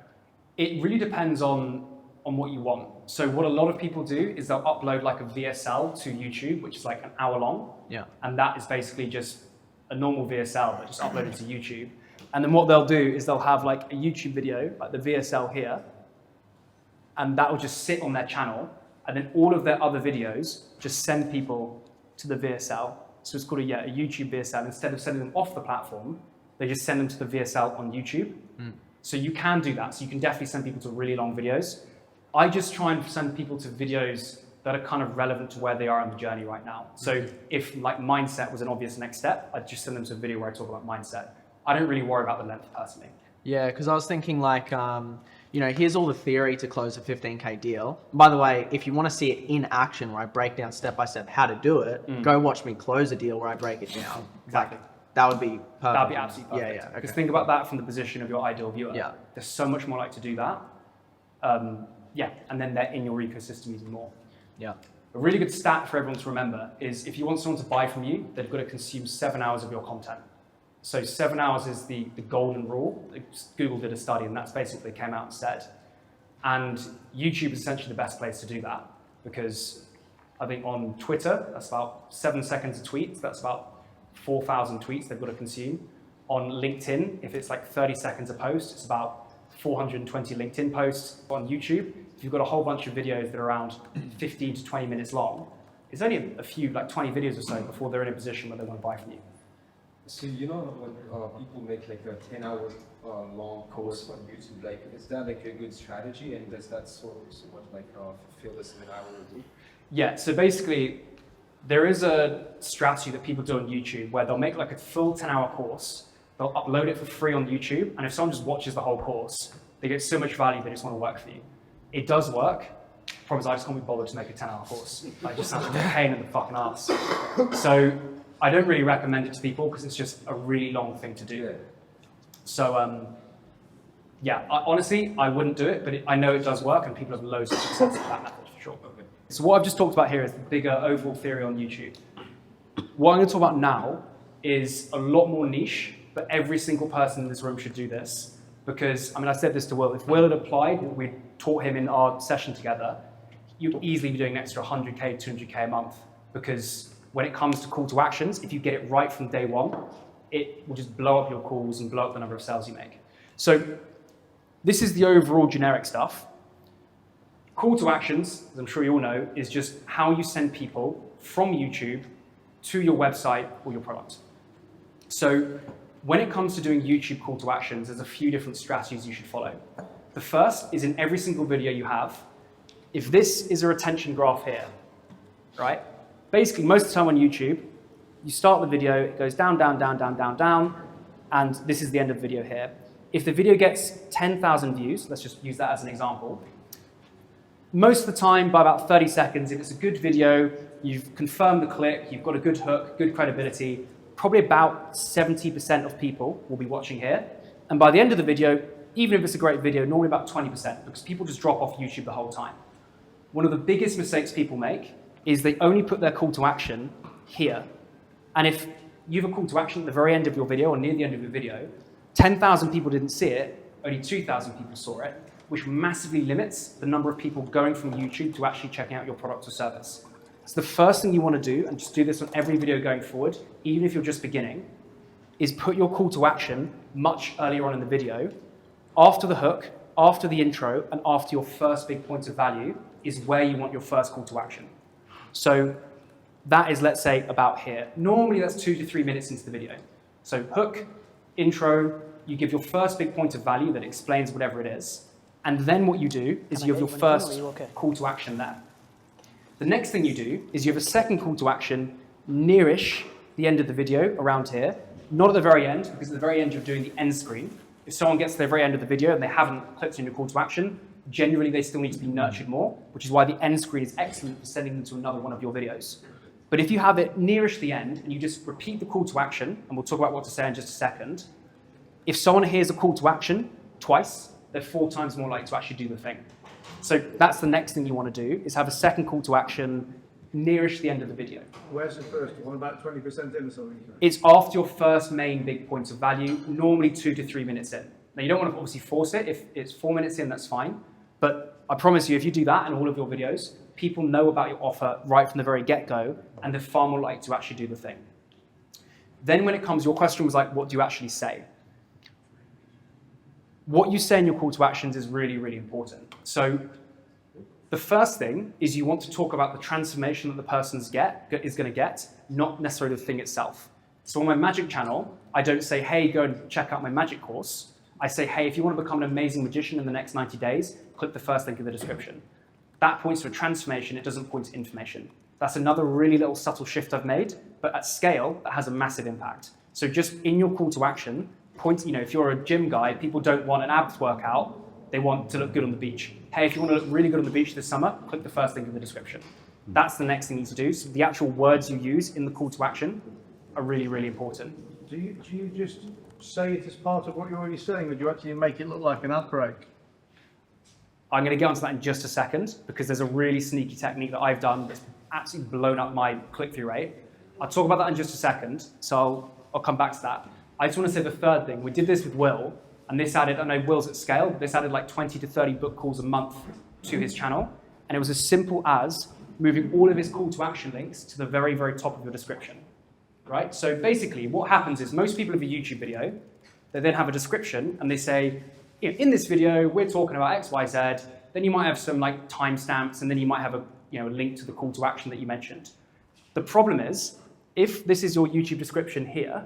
A: It really depends on what you want. So what a lot of people do is they'll upload like a VSL to YouTube, which is like an hour long.
E: Yeah.
A: And that is basically just a normal VSL, but just uploaded to YouTube. And then what they'll do is they'll have like a YouTube video, like the VSL here, and that will just sit on their channel. And then all of their other videos just send people to the VSL. So it's called a YouTube VSL. Instead of sending them off the platform, they just send them to the VSL on YouTube. So you can do that. So you can definitely send people to really long videos. I just try and send people to videos that are kind of relevant to where they are on the journey right now. So if like mindset was an obvious next step, I'd just send them to a video where I talk about mindset. I don't really worry about the length personally.
E: Yeah, because I was thinking like, you know, here's all the theory to close a 15K deal. By the way, if you want to see it in action where I break down step by step how to do it, go watch me close a deal where I break it down.
A: Exactly.
E: That would be perfect.
A: That'd be absolutely perfect.
E: Yeah, yeah.
A: Because
E: Okay.
A: think about that from the position of your ideal viewer.
E: Yeah.
A: There's so much more like to do that. Yeah, and then they're in your ecosystem even more.
E: Yeah.
A: A really good stat for everyone to remember is if you want someone to buy from you, they've got to consume 7 hours of your content. So 7 hours is the golden rule. Google did a study and that's basically came out and said. And YouTube is essentially the best place to do that because I think on Twitter, that's about 7 seconds a tweet. That's about 4,000 tweets they've got to consume. On LinkedIn, if it's like 30 seconds a post, it's about 420 LinkedIn posts. On YouTube, if you've got a whole bunch of videos that are around 15 to 20 minutes long, it's only a few, like 20 videos or so before they're in a position where they want to buy from you.
J: So you know when people make like a 10-hour long course on YouTube, like is that like a good strategy, and does that sort of like fulfill the 7 hour rule?
A: Yeah, so basically there is a strategy that people do on YouTube where they'll make like a full 10-hour course, they'll upload it for free on YouTube, and if someone just watches the whole course, they get so much value they just want to work for you. It does work. Promise I just can't be bothered to make a 10-hour course. Like, it just sounds like a pain in the fucking ass. So I don't really recommend it to people because it's just a really long thing to do.
J: Yeah.
A: So yeah, honestly, I wouldn't do it, but I know it does work and people have loads of success with that method for sure.
J: Okay.
A: So what I've just talked about here is the bigger overall theory on YouTube. What I'm going to talk about now is a lot more niche, but every single person in this room should do this. Because, I mean, I said this to Will, if Will had applied what we taught him in our session together, you'd easily be doing an extra 100K, 200K a month. Because when it comes to call to actions, if you get it right from day one, it will just blow up your calls and blow up the number of sales you make. So this is the overall generic stuff. Call to actions, as I'm sure you all know, is just how you send people from YouTube to your website or your product. So when it comes to doing YouTube call to actions, there's a few different strategies you should follow. The first is in every single video you have, if this is a retention graph here, right? Basically, most of the time on YouTube, you start the video, it goes down, down, down, down, down, down, and this is the end of the video here. If the video gets 10,000 views, let's just use that as an example, most of the time, by about 30 seconds, if it's a good video, you've confirmed the click, you've got a good hook, good credibility, probably about 70% of people will be watching here. And by the end of the video, even if it's a great video, normally about 20%, because people just drop off YouTube the whole time. One of the biggest mistakes people make is they only put their call to action here. And if you have a call to action at the very end of your video or near the end of your video, 10,000 people didn't see it, only 2,000 people saw it, which massively limits the number of people going from YouTube to actually checking out your product or service. So the first thing you want to do, and just do this on every video going forward, even if you're just beginning, is put your call to action much earlier on in the video, after the hook, after the intro, and after your first big point of value is where you want your first call to action. So that is, let's say, about here. Normally that's 2 to 3 minutes into the video. So hook, intro, you give your first big point of value that explains whatever it is, and then what you do is you have your first call to action there. The next thing you do is you have a second call to action nearish the end of the video, around here, not at the very end, because at the very end you're doing the end screen. If someone gets to the very end of the video and they haven't clicked on your call to action, generally they still need to be nurtured more, which is why the end screen is excellent for sending them to another one of your videos. But if you have it nearish the end and you just repeat the call to action, and we'll talk about what to say in just a second, if someone hears a call to action twice, they're 4 times more likely to actually do the thing. So that's the next thing you want to do, is have a second call to action nearish the end of the video.
C: Where's the first one? About 20% in or something?
A: It's after your first main big points of value, normally 2 to 3 minutes in. Now you don't want to obviously force it. If it's 4 minutes in, that's fine. But I promise you, if you do that in all of your videos, people know about your offer right from the very get-go, and they're far more likely to actually do the thing. Then when it comes, your question was like, what do you actually say? What you say in your call to actions is really, really important. So the first thing is you want to talk about the transformation that the person is going to get, not necessarily the thing itself. So on my magic channel, I don't say, hey, go and check out my magic course. I say, hey, if you want to become an amazing magician in the next 90 days, click the first link in the description. That points to a transformation, it doesn't point to information. That's another really little subtle shift I've made, but at scale, that has a massive impact. So just in your call to action, point, if you're a gym guy, people don't want an abs workout, they want to look good on the beach. Hey, if you want to look really good on the beach this summer, click the first link in the description. That's the next thing you need to do. So the actual words you use in the call to action are really, really important.
C: Do you just say it as part of what you're already saying, or do you actually make it look like an ad break?
A: I'm going to get onto that in just a second because there's a really sneaky technique that I've done that's absolutely blown up my click-through rate. I'll talk about that in just a second, so I'll come back to that. I just want to say the third thing. We did this with Will, and this added, I know Will's at scale, but this added like 20 to 30 book calls a month to his channel, and it was as simple as moving all of his call to action links to the very, very top of your description, right? So basically what happens is most people have a YouTube video, they then have a description, and they say, in this video, we're talking about X, Y, Z. Then you might have some like timestamps, and then you might have a link to the call to action that you mentioned. The problem is, if this is your YouTube description here,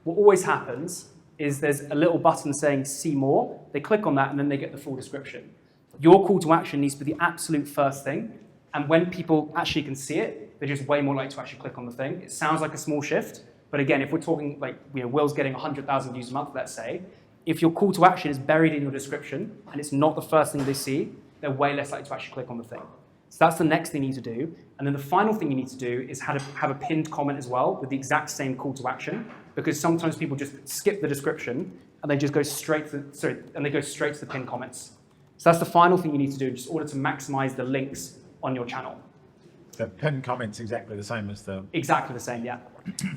A: what always happens is there's a little button saying see more. They click on that, and then they get the full description. Your call to action needs to be the absolute first thing. And when people actually can see it, they're just way more likely to actually click on the thing. It sounds like a small shift, but again, if we're talking like Will's getting 100,000 views a month, let's say, if your call to action is buried in your description and it's not the first thing they see, they're way less likely to actually click on the thing. So that's the next thing you need to do. And then the final thing you need to do is have a pinned comment as well with the exact same call to action, because sometimes people just skip the description and they just go straight to the pinned comments. So that's the final thing you need to do, just in order to maximize the links on your channel.
K: The pinned comment's exactly the same as the...
A: Exactly the same, yeah.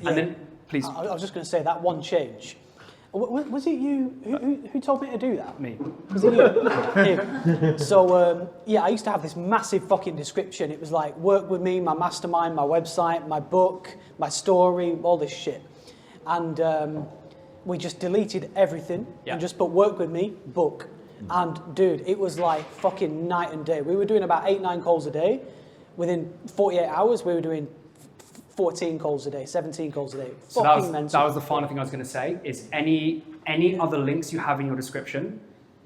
A: And then, please.
B: I was just going to say that one change. Was it you who told me to do that?
A: Me.
B: Was it you? Him. So, yeah, I used to have this massive fucking description. It was like, work with me, my mastermind, my website, my book, my story, all this shit. And we just deleted everything and just put work with me, book. And dude, it was like fucking night and day. We were doing about 8-9 calls a day. Within 48 hours, we were doing 14 calls a day, 17 calls a day.
A: So that was the final thing I was going to say, is any other links you have in your description,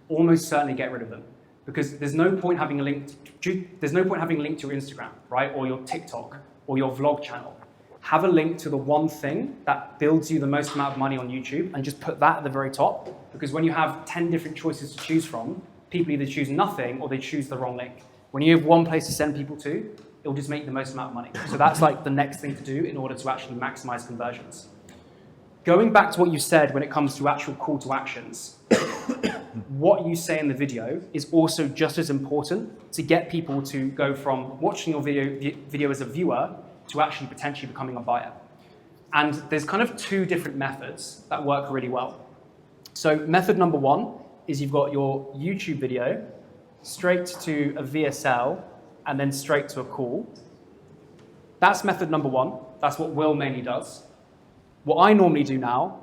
A: almost certainly get rid of them. Because there's no point having a link to your Instagram, right? Or your TikTok, or your vlog channel. Have a link to the one thing that builds you the most amount of money on YouTube, and just put that at the very top. Because when you have 10 different choices to choose from, people either choose nothing or they choose the wrong link. When you have one place to send people to, it'll just make the most amount of money. So that's like the next thing to do in order to actually maximize conversions. Going back to what you said when it comes to actual call to actions, what you say in the video is also just as important to get people to go from watching your video as a viewer to actually potentially becoming a buyer. And there's kind of two different methods that work really well. So method number one is you've got your YouTube video straight to a VSL and then straight to a call. That's method number one. That's what Will mainly does. What I normally do now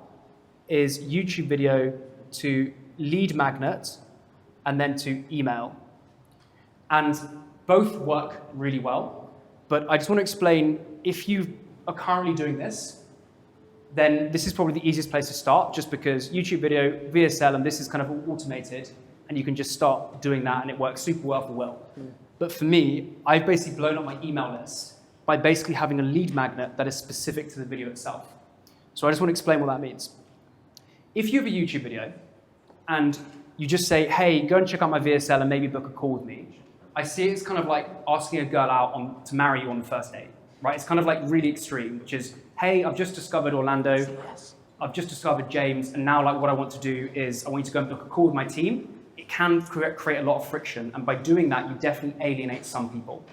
A: is YouTube video to lead magnet and then to email. And both work really well. But I just want to explain, if you are currently doing this, then this is probably the easiest place to start, just because YouTube video, VSL, and this is kind of all automated, and you can just start doing that, and it works super well for Will. But for me, I've basically blown up my email list by basically having a lead magnet that is specific to the video itself. So I just want to explain what that means. If you have a YouTube video, and you just say, hey, go and check out my VSL and maybe book a call with me, I see it's kind of like asking a girl out to marry you on the first date, right? It's kind of like really extreme, which is, hey, I've just discovered Orlando, I've just discovered James, and now like what I want to do is I want you to go and book a call with my team. It can create a lot of friction, and by doing that, you definitely alienate some people.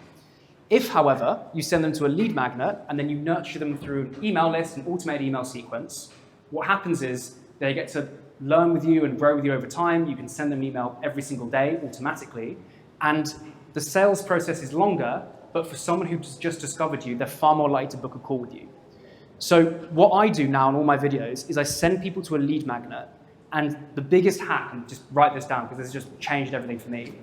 A: If, however, you send them to a lead magnet and then you nurture them through an email list, an automated email sequence, what happens is they get to learn with you and grow with you over time. You can send them an email every single day automatically, and the sales process is longer, but for someone who's just discovered you, they're far more likely to book a call with you. So what I do now in all my videos is I send people to a lead magnet, and the biggest hack, and just write this down because this has just changed everything for me,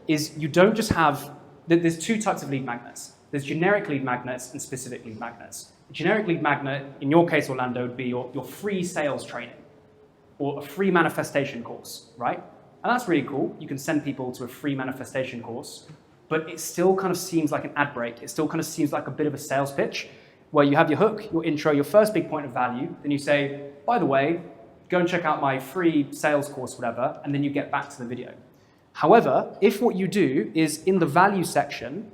A: is you don't just have, there's two types of lead magnets. There's generic lead magnets and specific lead magnets. A generic lead magnet, in your case, Orlando, would be your free sales training or a free manifestation course, right? And that's really cool. You can send people to a free manifestation course, but it still kind of seems like an ad break. It still kind of seems like a bit of a sales pitch where you have your hook, your intro, your first big point of value, then you say, by the way, go and check out my free sales course, whatever, and then you get back to the video. However, if what you do is in the value section,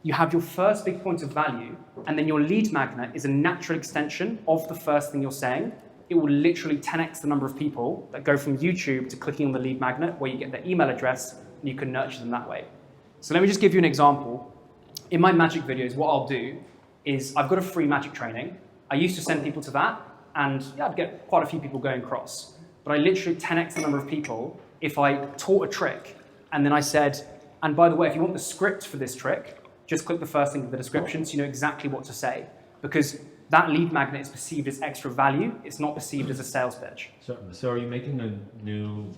A: you have your first big point of value, and then your lead magnet is a natural extension of the first thing you're saying, it will literally 10x the number of people that go from YouTube to clicking on the lead magnet where you get their email address and you can nurture them that way. So let me just give you an example. In my magic videos, what I'll do is I've got a free magic training. I used to send people to that, and yeah, I'd get quite a few people going across. But I literally 10x the number of people if I taught a trick, and then I said, and by the way, if you want the script for this trick, just click the first link in the description so you know exactly what to say. Because that lead magnet is perceived as extra value. It's not perceived as a sales pitch.
D: So are you making a new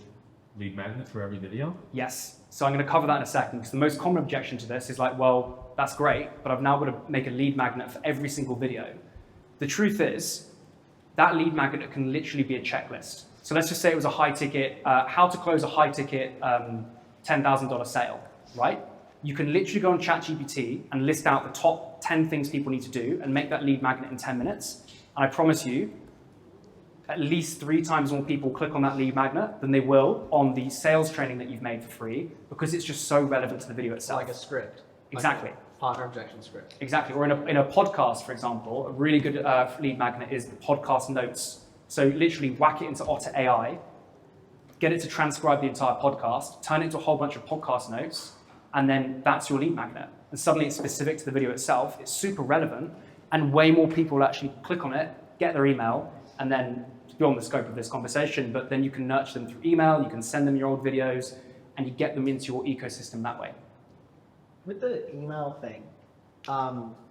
D: lead magnet for every video?
A: Yes. So I'm going to cover that in a second, because the most common objection to this is like, well, that's great, but I've now got to make a lead magnet for every single video. The truth is, that lead magnet can literally be a checklist. So let's just say it was a high ticket, how to close a high ticket $10,000 sale, right? You can literally go on ChatGPT and list out the top 10 things people need to do and make that lead magnet in 10 minutes. And I promise you, at least 3 times more people click on that lead magnet than they will on the sales training that you've made for free, because it's just so relevant to the video itself.
E: Like a script.
A: Exactly.
E: Like a partner objection script.
A: Exactly. Or in a podcast, for example, a really good lead magnet is the podcast notes. So literally whack it into Otter AI, get it to transcribe the entire podcast, turn it into a whole bunch of podcast notes, and then that's your lead magnet. And suddenly it's specific to the video itself, it's super relevant, and way more people will actually click on it, get their email, and then beyond the scope of this conversation, but then you can nurture them through email, you can send them your old videos, and you get them into your ecosystem that way.
E: With the email thing,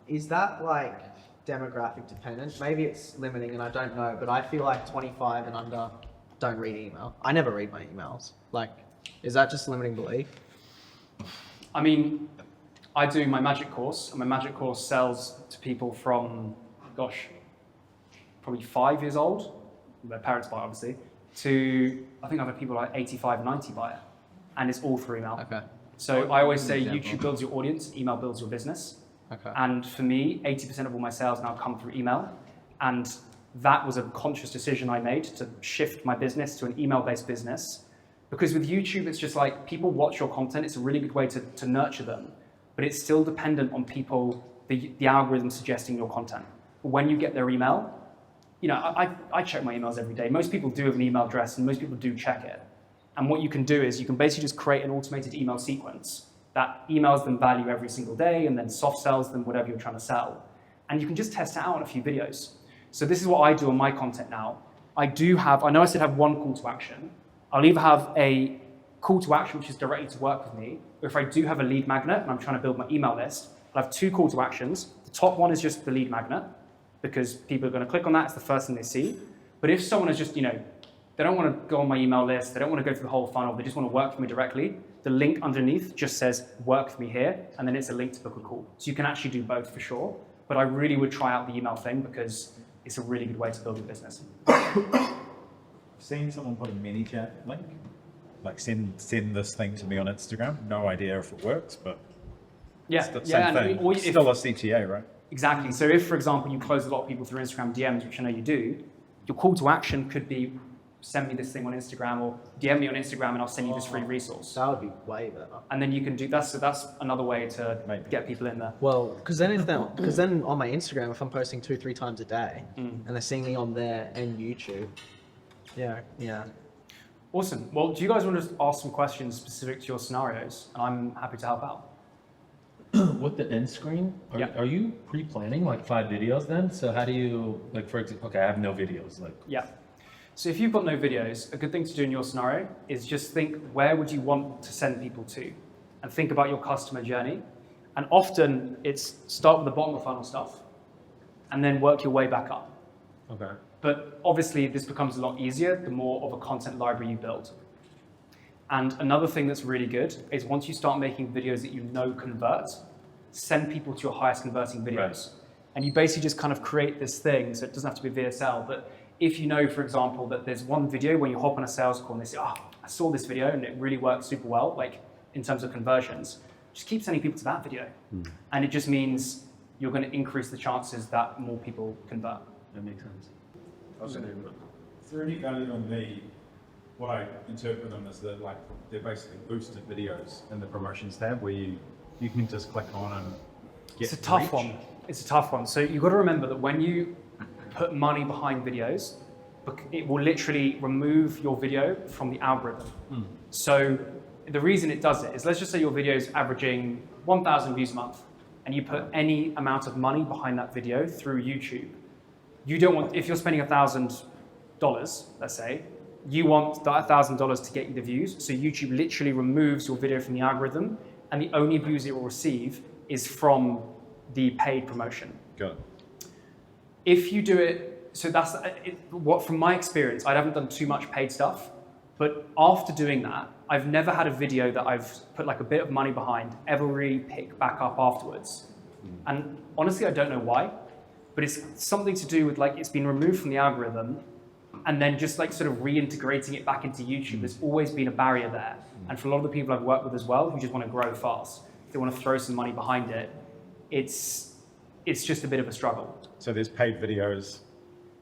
E: is that like demographic dependent? Maybe it's limiting and I don't know, but I feel like 25 and under don't read email. I never read my emails. Like, is that just limiting belief?
A: I mean, I do my magic course, and my magic course sells to people from, gosh, probably 5 years old, their parents buy it obviously, to I think other people like 85, 90 buy it, and it's all through email.
E: Okay.
A: So I always say YouTube builds your audience, email builds your business.
E: Okay.
A: And for me, 80% of all my sales now come through email, and that was a conscious decision I made to shift my business to an email-based business. Because with YouTube, it's just like people watch your content. It's a really good way to nurture them, but it's still dependent on people, the algorithm suggesting your content. But when you get their email, you know, I check my emails every day. Most people do have an email address, and most people do check it. And what you can do is you can basically just create an automated email sequence that emails them value every single day and then soft sells them whatever you're trying to sell. And you can just test it out in a few videos. So this is what I do on my content now. I know I said have one call to action. I'll either have a call to action, which is directly to work with me, or if I do have a lead magnet and I'm trying to build my email list, I'll have 2 call to actions. The top one is just the lead magnet, because people are going to click on that. It's the first thing they see. But if someone is just, you know, they don't want to go on my email list, they don't want to go through the whole funnel, they just want to work with me directly, the link underneath just says work with me here, and then it's a link to book a call. So you can actually do both for sure. But I really would try out the email thing because it's a really good way to build your business.
K: I've seen someone put a mini chat link, like send this thing to me on Instagram. No idea if it works, but
A: Yeah,
K: it's the same thing.
A: or
K: It's still a CTA, right?
A: Exactly. So if, for example, you close a lot of people through Instagram DMs, which I know you do, your call to action could be send me this thing on Instagram, or DM me on Instagram and I'll send you this free resource.
E: That would be way better.
A: And then you can do that. So that's another way to get people in there.
E: Well, because then on my Instagram, if I'm posting 2-3 times a day, and they're seeing me on there and YouTube, yeah.
A: Awesome. Well, do you guys want to just ask some questions specific to your scenarios? And I'm happy to help out.
D: With the end screen, are you pre-planning like 5 videos then? So how do you, like for example, okay, I have no videos.
A: Yeah. So if you've got no videos, a good thing to do in your scenario is just think, where would you want to send people to? And think about your customer journey. And often it's start with the bottom of the funnel stuff and then work your way back up.
D: Okay.
A: But obviously this becomes a lot easier the more of a content library you build. And another thing that's really good is once you start making videos that you know convert, send people to your highest converting videos. Right. And you basically just kind of create this thing, so it doesn't have to be VSL, but if you know, for example, that there's one video when you hop on a sales call and they say, oh, I saw this video and it really worked super well, like in terms of conversions, just keep sending people to that video. And it just means you're going to increase the chances that more people convert.
D: That makes sense.
K: Is there any value on the what I interpret them as that like they're basically boosted videos in the promotions tab where you can just click on and get
A: It's a tough
K: reach.
A: one. It's a tough one. So you've got to remember that when you put money behind videos, it will literally remove your video from the algorithm. So the reason it does it is, let's just say your video is averaging 1,000 views a month, and you put any amount of money behind that video through YouTube. You don't want, if you're spending $1,000, let's say, you want that $1,000 to get you the views. So YouTube literally removes your video from the algorithm, and the only views it will receive is from the paid promotion.
K: Got it.
A: If you do it, so that's what, from my experience, I haven't done too much paid stuff, but after doing that, I've never had a video that I've put like a bit of money behind ever really pick back up afterwards. And honestly, I don't know why, but it's something to do with like it's been removed from the algorithm, and then just like sort of reintegrating it back into YouTube. There's always been a barrier there. And for a lot of the people I've worked with as well, who just want to grow fast, if they want to throw some money behind it, it's just a bit of a struggle.
K: So there's paid videos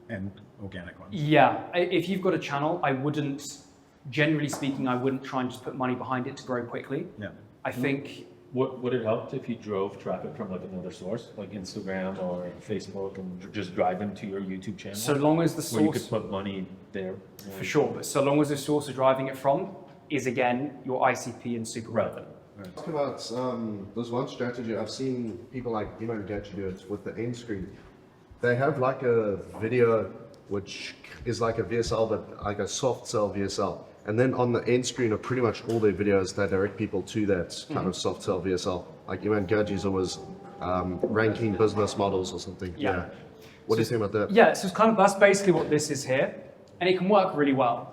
K: and organic ones.
A: Yeah, if you've got a channel, I wouldn't, generally speaking, I wouldn't try and just put money behind it to grow quickly.
K: Yeah.
A: I think...
D: Would it help if you drove traffic from like another source, like Instagram or Facebook, and just drive them to your YouTube channel?
A: So long as the source...
D: Where you could put money there.
A: For sure, but so long as the source you're driving it from is, again, your ICP and super relevant.
I: Talk about there's one strategy I've seen people like Iman Gachi do it with the end screen. They have like a video which is like a VSL, but like a soft sell VSL. And then on the end screen are pretty much all their videos that direct people to that kind of soft sell VSL. Like Iman Gachi's always ranking business models or something.
A: Yeah.
I: What do you think about that?
A: Yeah, so it's kind of, that's basically what this is here. And it can work really well.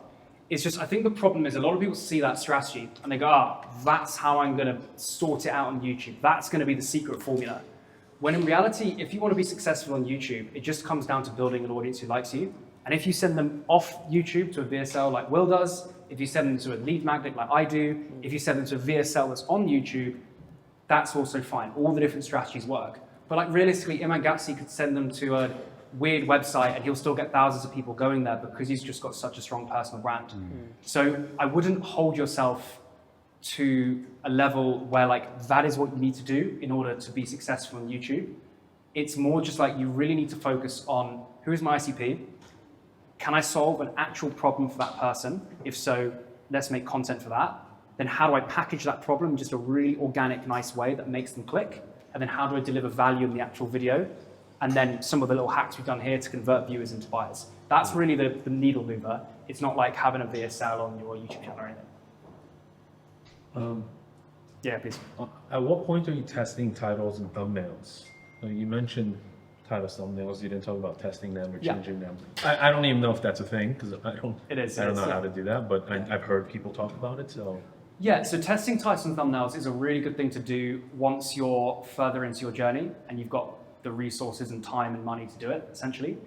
A: It's just, I think the problem is a lot of people see that strategy and they go, that's how I'm going to sort it out on YouTube. That's going to be the secret formula. When in reality, if you want to be successful on YouTube, it just comes down to building an audience who likes you. And if you send them off YouTube to a VSL like Will does, if you send them to a lead magnet like I do, if you send them to a VSL that's on YouTube, that's also fine. All the different strategies work. But like realistically, Iman Gachi could send them to a weird website and he'll still get thousands of people going there because he's just got such a strong personal brand. So I wouldn't hold yourself to a level where like that is what you need to do in order to be successful on YouTube. It's more just like you really need to focus on who is my ICP? Can I solve an actual problem for that person? If so, let's make content for that. Then how do I package that problem in just a really organic, nice way that makes them click? And then how do I deliver value in the actual video? And then some of the little hacks we've done here to convert viewers into buyers. That's really the needle mover. It's not like having a VSL on your YouTube channel or anything. Yeah, please.
D: At what point are you testing titles and thumbnails? So you mentioned titles, thumbnails. You didn't talk about testing them or changing them. I don't even know if that's a thing because I don't know how to do that. But I've heard people talk about it. So
A: yeah, so testing titles and thumbnails is a really good thing to do once you're further into your journey and you've got the resources and time and money to do it, essentially.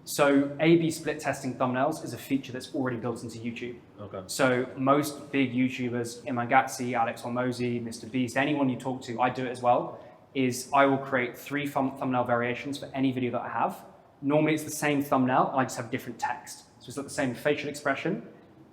A: So A/B split testing thumbnails is a feature that's already built into YouTube.
D: okay.
A: So most big YouTubers, Iman Gachi, Alex Hormozi, Mr. Beast, anyone you talk to, I do it as well, is I will create 3 thumbnail variations for any video that I have. Normally it's the same thumbnail, and I just have different text. So it's not the same facial expression,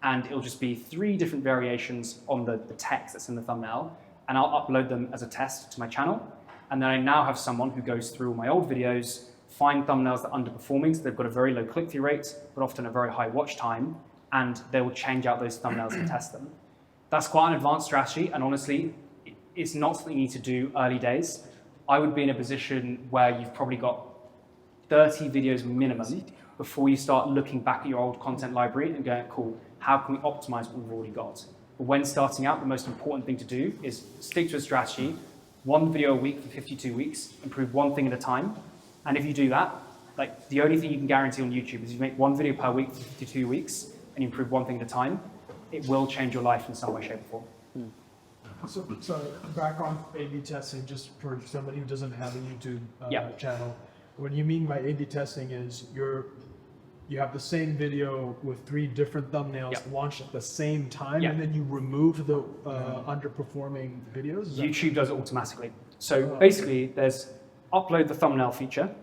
A: and it'll just be 3 different variations on the text that's in the thumbnail, and I'll upload them as a test to my channel. And then I now have someone who goes through all my old videos, find thumbnails that are underperforming, so they've got a very low click-through rate, but often a very high watch time, and they will change out those thumbnails and test them. That's quite an advanced strategy, and honestly, it's not something you need to do early days. I would be in a position where you've probably got 30 videos minimum before you start looking back at your old content library and going, cool, how can we optimize what we've already got? But when starting out, the most important thing to do is stick to a strategy, 1 video a week for 52 weeks, improve 1 thing at a time. And if you do that, like the only thing you can guarantee on YouTube is if you make 1 video per week for 52 weeks and you improve 1 thing at a time, it will change your life in some way, shape, or form.
L: So back on A/B testing, just for somebody who doesn't have a YouTube channel, what you mean by A/B testing is you have the same video with 3 different thumbnails launched at the same time, and then you remove the underperforming videos?
A: YouTube does it automatically. So basically, there's upload the thumbnail feature,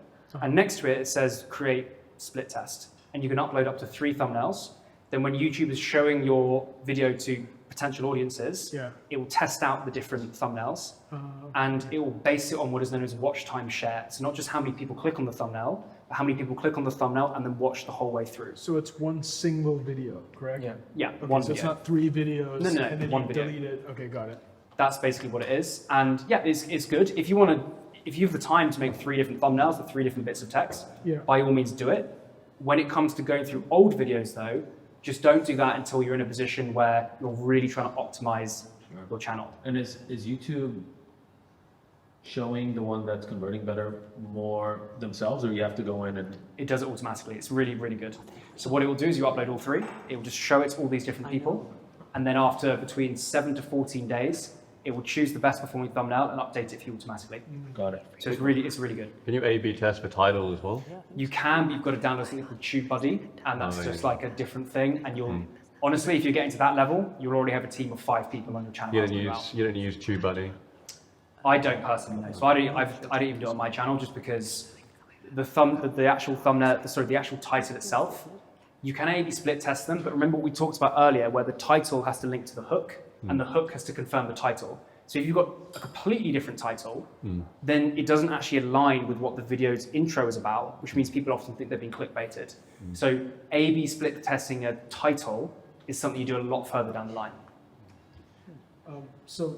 A: and next to it, it says create split test. And you can upload up to 3 thumbnails. then when YouTube is showing your video to potential audiences,
L: Yeah.
A: it will test out the different thumbnails and it will base it on what is known as watch time share. So not just how many people click on the thumbnail, but how many people click on the thumbnail and then watch the whole way through.
L: So it's one single video, correct?
A: Yeah,
L: Okay,
A: one
L: so
A: video.
L: it's not 3 videos
A: No,
L: and then
A: one
L: you
A: video.
L: delete it. Okay, got it.
A: That's basically what it is. And yeah, it's good. If you have the time to make 3 different thumbnails with 3 different bits of text,
L: Yeah.
A: by all means do it. When it comes to going through old videos though, just don't do that until you're in a position where you're really trying to optimize your channel.
D: And is YouTube showing the one that's converting better more themselves, or you have to go in and...
A: It does it automatically. It's really, really good. So what it will do is you upload all 3. It will just show it to all these different people. And then after between 7 to 14 days, it will choose the best performing thumbnail and update it for you automatically.
D: Got it.
A: So it's really good.
F: Can you A/B test for title as well?
A: You can, but you've got to download something called TubeBuddy, and that's just like a different thing. And you'll, honestly, if you're getting to that level, you'll already have a team of 5 people on your channel.
F: You don't use TubeBuddy.
A: I don't personally know. So I don't even do it on my channel just because the actual thumbnail, the actual title itself, you can A/B split test them, but remember what we talked about earlier, where the title has to link to the hook, and the hook has to confirm the title. So if you've got a completely different title, then it doesn't actually align with what the video's intro is about, which means people often think they've been clickbaited. So A/B split testing a title is something you do a lot further down the line.
L: So,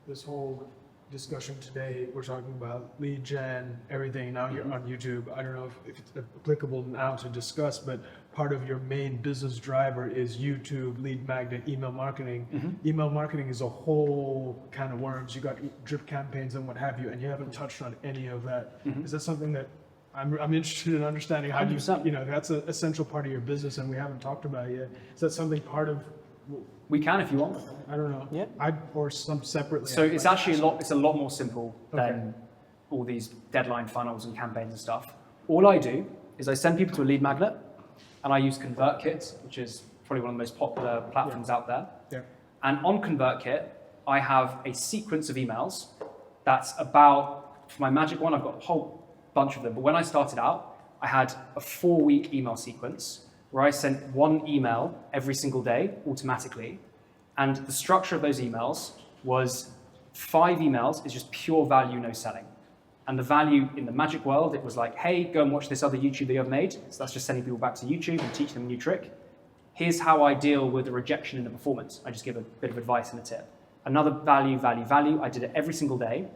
L: this whole discussion today, we're talking about lead gen, everything. Now you're on YouTube. I don't know if it's applicable now to discuss, but part of your main business driver is YouTube, lead magnet, email marketing. Email marketing is a whole can of worms. You got drip campaigns and what have you, and you haven't touched on any of that. Is that something that I'm interested in understanding? How do you, that's an essential part of your business, and we haven't talked about it yet. Is that something part of?
A: We can if you want.
L: I don't know.
B: Yeah.
L: Or some separately.
A: So it's actually a lot more simple than all these deadline funnels and campaigns and stuff. All I do is I send people to a lead magnet, and I use ConvertKit, which is probably one of the most popular platforms out there.
L: Yeah.
A: And on ConvertKit, I have a sequence of emails that's about, for my magic one, I've got a whole bunch of them. But when I started out, I had a 4-week email sequence where I sent 1 email every single day automatically. And the structure of those emails was 5 emails is just pure value, no selling. And the value in the magic world, it was like, hey, go and watch this other YouTube video I've made. So that's just sending people back to YouTube and teaching them a new trick. Here's how I deal with the rejection in the performance. I just give a bit of advice and a tip. Another value, value, value. I did it every single day.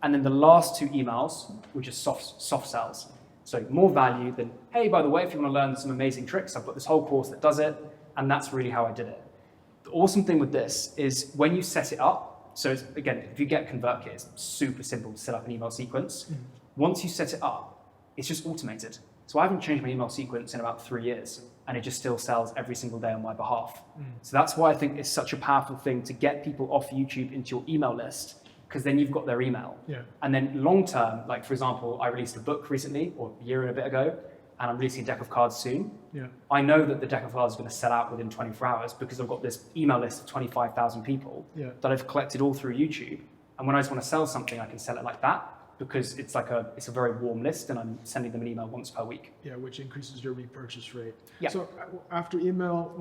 A: And then the last 2 emails were just soft sells. So more value than, hey, by the way, if you want to learn some amazing tricks, I've got this whole course that does it. And that's really how I did it. The awesome thing with this is when you set it up, so it's, again, if you get ConvertKit, it's super simple to set up an email sequence. Once you set it up, it's just automated. So I haven't changed my email sequence in about 3 years, and it just still sells every single day on my behalf. So that's why I think it's such a powerful thing to get people off YouTube into your email list, because then you've got their email.
L: Yeah.
A: And then long term, like for example, I released a book recently, or a year and a bit ago, and I'm releasing a deck of cards soon.
L: Yeah.
A: I know that the deck of cards is going to sell out within 24 hours because I've got this email list of 25,000 people that I've collected all through YouTube. And when I just want to sell something, I can sell it like that because it's a very warm list, and I'm sending them an email once per week.
L: Yeah, which increases your repurchase rate.
A: Yeah.
L: So after email,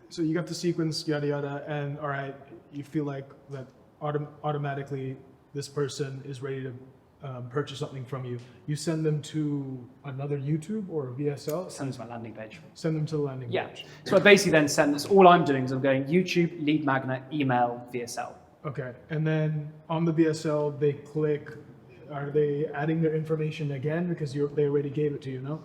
L: so you got the sequence, yada, yada, and all right, you feel like that automatically this person is ready to purchase something from you. You send them to another YouTube or a VSL?
A: Send them to my landing page.
L: Send them to the landing page.
A: So I basically then send this, all I'm doing is I'm going YouTube, lead magnet, email, VSL.
L: Okay, and then on the VSL, they click, are they adding their information again because they already gave it to you, no?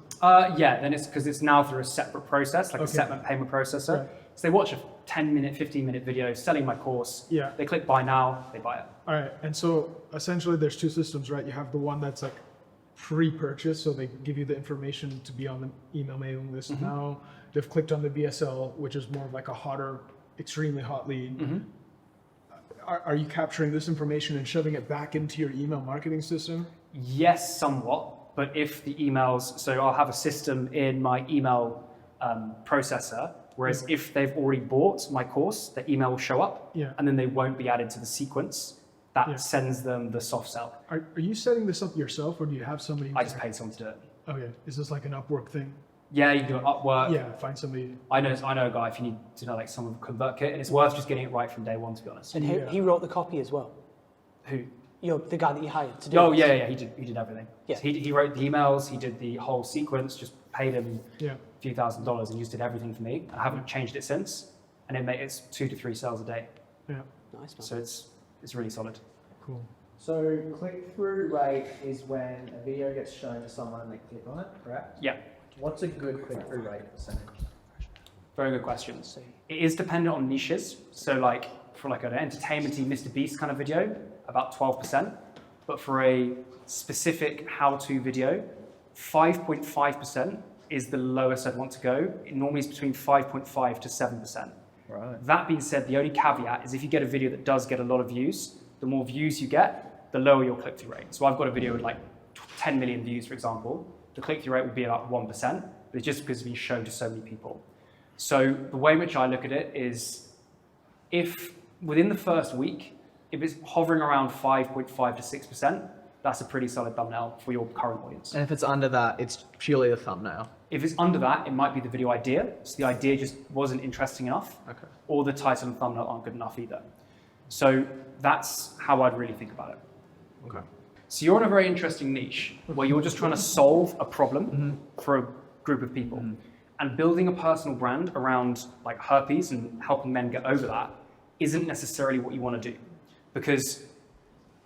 A: Yeah, then it's because it's now through a separate process, like a settlement payment processor.
L: Right.
A: So they watch a 10-minute, 15-minute video selling my course.
L: Yeah.
A: They click buy now, they buy it.
L: All right, and so essentially there's 2 systems, right? You have the one that's like pre-purchase, so they give you the information to be on the email mailing list. Now they've clicked on the VSL, which is more of like a hotter, extremely hot lead. Are you capturing this information and shoving it back into your email marketing system?
A: Yes, somewhat, but if the emails, so I'll have a system in my email processor, whereas if they've already bought my course, the email will show up, and then they won't be added to the sequence. That sends them the soft sell.
L: Are you setting this up yourself, or do you have somebody?
A: I just paid someone to do it.
L: Okay, is this like an Upwork thing?
A: Yeah, you can do it Upwork.
L: Yeah, find somebody.
A: I know a guy if you need to know like some of ConvertKit, and it's worth just getting it right from day one, to be honest.
B: And he wrote the copy as well.
A: Who?
B: The guy that you hired to do
A: Oh
B: this.
A: yeah, he did everything.
B: Yeah.
A: So he wrote the emails, he did the whole sequence, just paid him
L: Yeah.
A: a few $1,000s and just did everything for me. I haven't changed it since, and it's 2 to 3 sales a day.
L: Yeah.
B: Nice, man.
A: So it's really solid.
L: Cool.
E: So click-through rate is when a video gets shown to someone and they click on it, correct?
A: Yeah.
E: What's a good click-through rate percentage?
A: Very good question. It is dependent on niches. So like for like an entertainment-y Mr. Beast kind of video, about 12%. But for a specific how-to video, 5.5% is the lowest I'd want to go. It normally is between 5.5 to 7%.
G: Right.
A: That being said, the only caveat is if you get a video that does get a lot of views, the more views you get, the lower your click-through rate. So I've got a video with like 10 million views, for example. The click-through rate will be about 1%, but it's just because it's been shown to so many people. So the way in which I look at it is if within the first week, if it's hovering around 5.5 to 6%, that's a pretty solid thumbnail for your current audience.
E: And if it's under that, it's purely the thumbnail.
A: If it's under that, it might be the video idea. So the idea just wasn't interesting enough,
E: Okay.
A: or the title and thumbnail aren't good enough either. So that's how I'd really think about it.
E: Okay.
A: So you're in a very interesting niche where you're just trying to solve a problem for a group of people. And building a personal brand around like herpes and helping men get over that isn't necessarily what you want to do. Because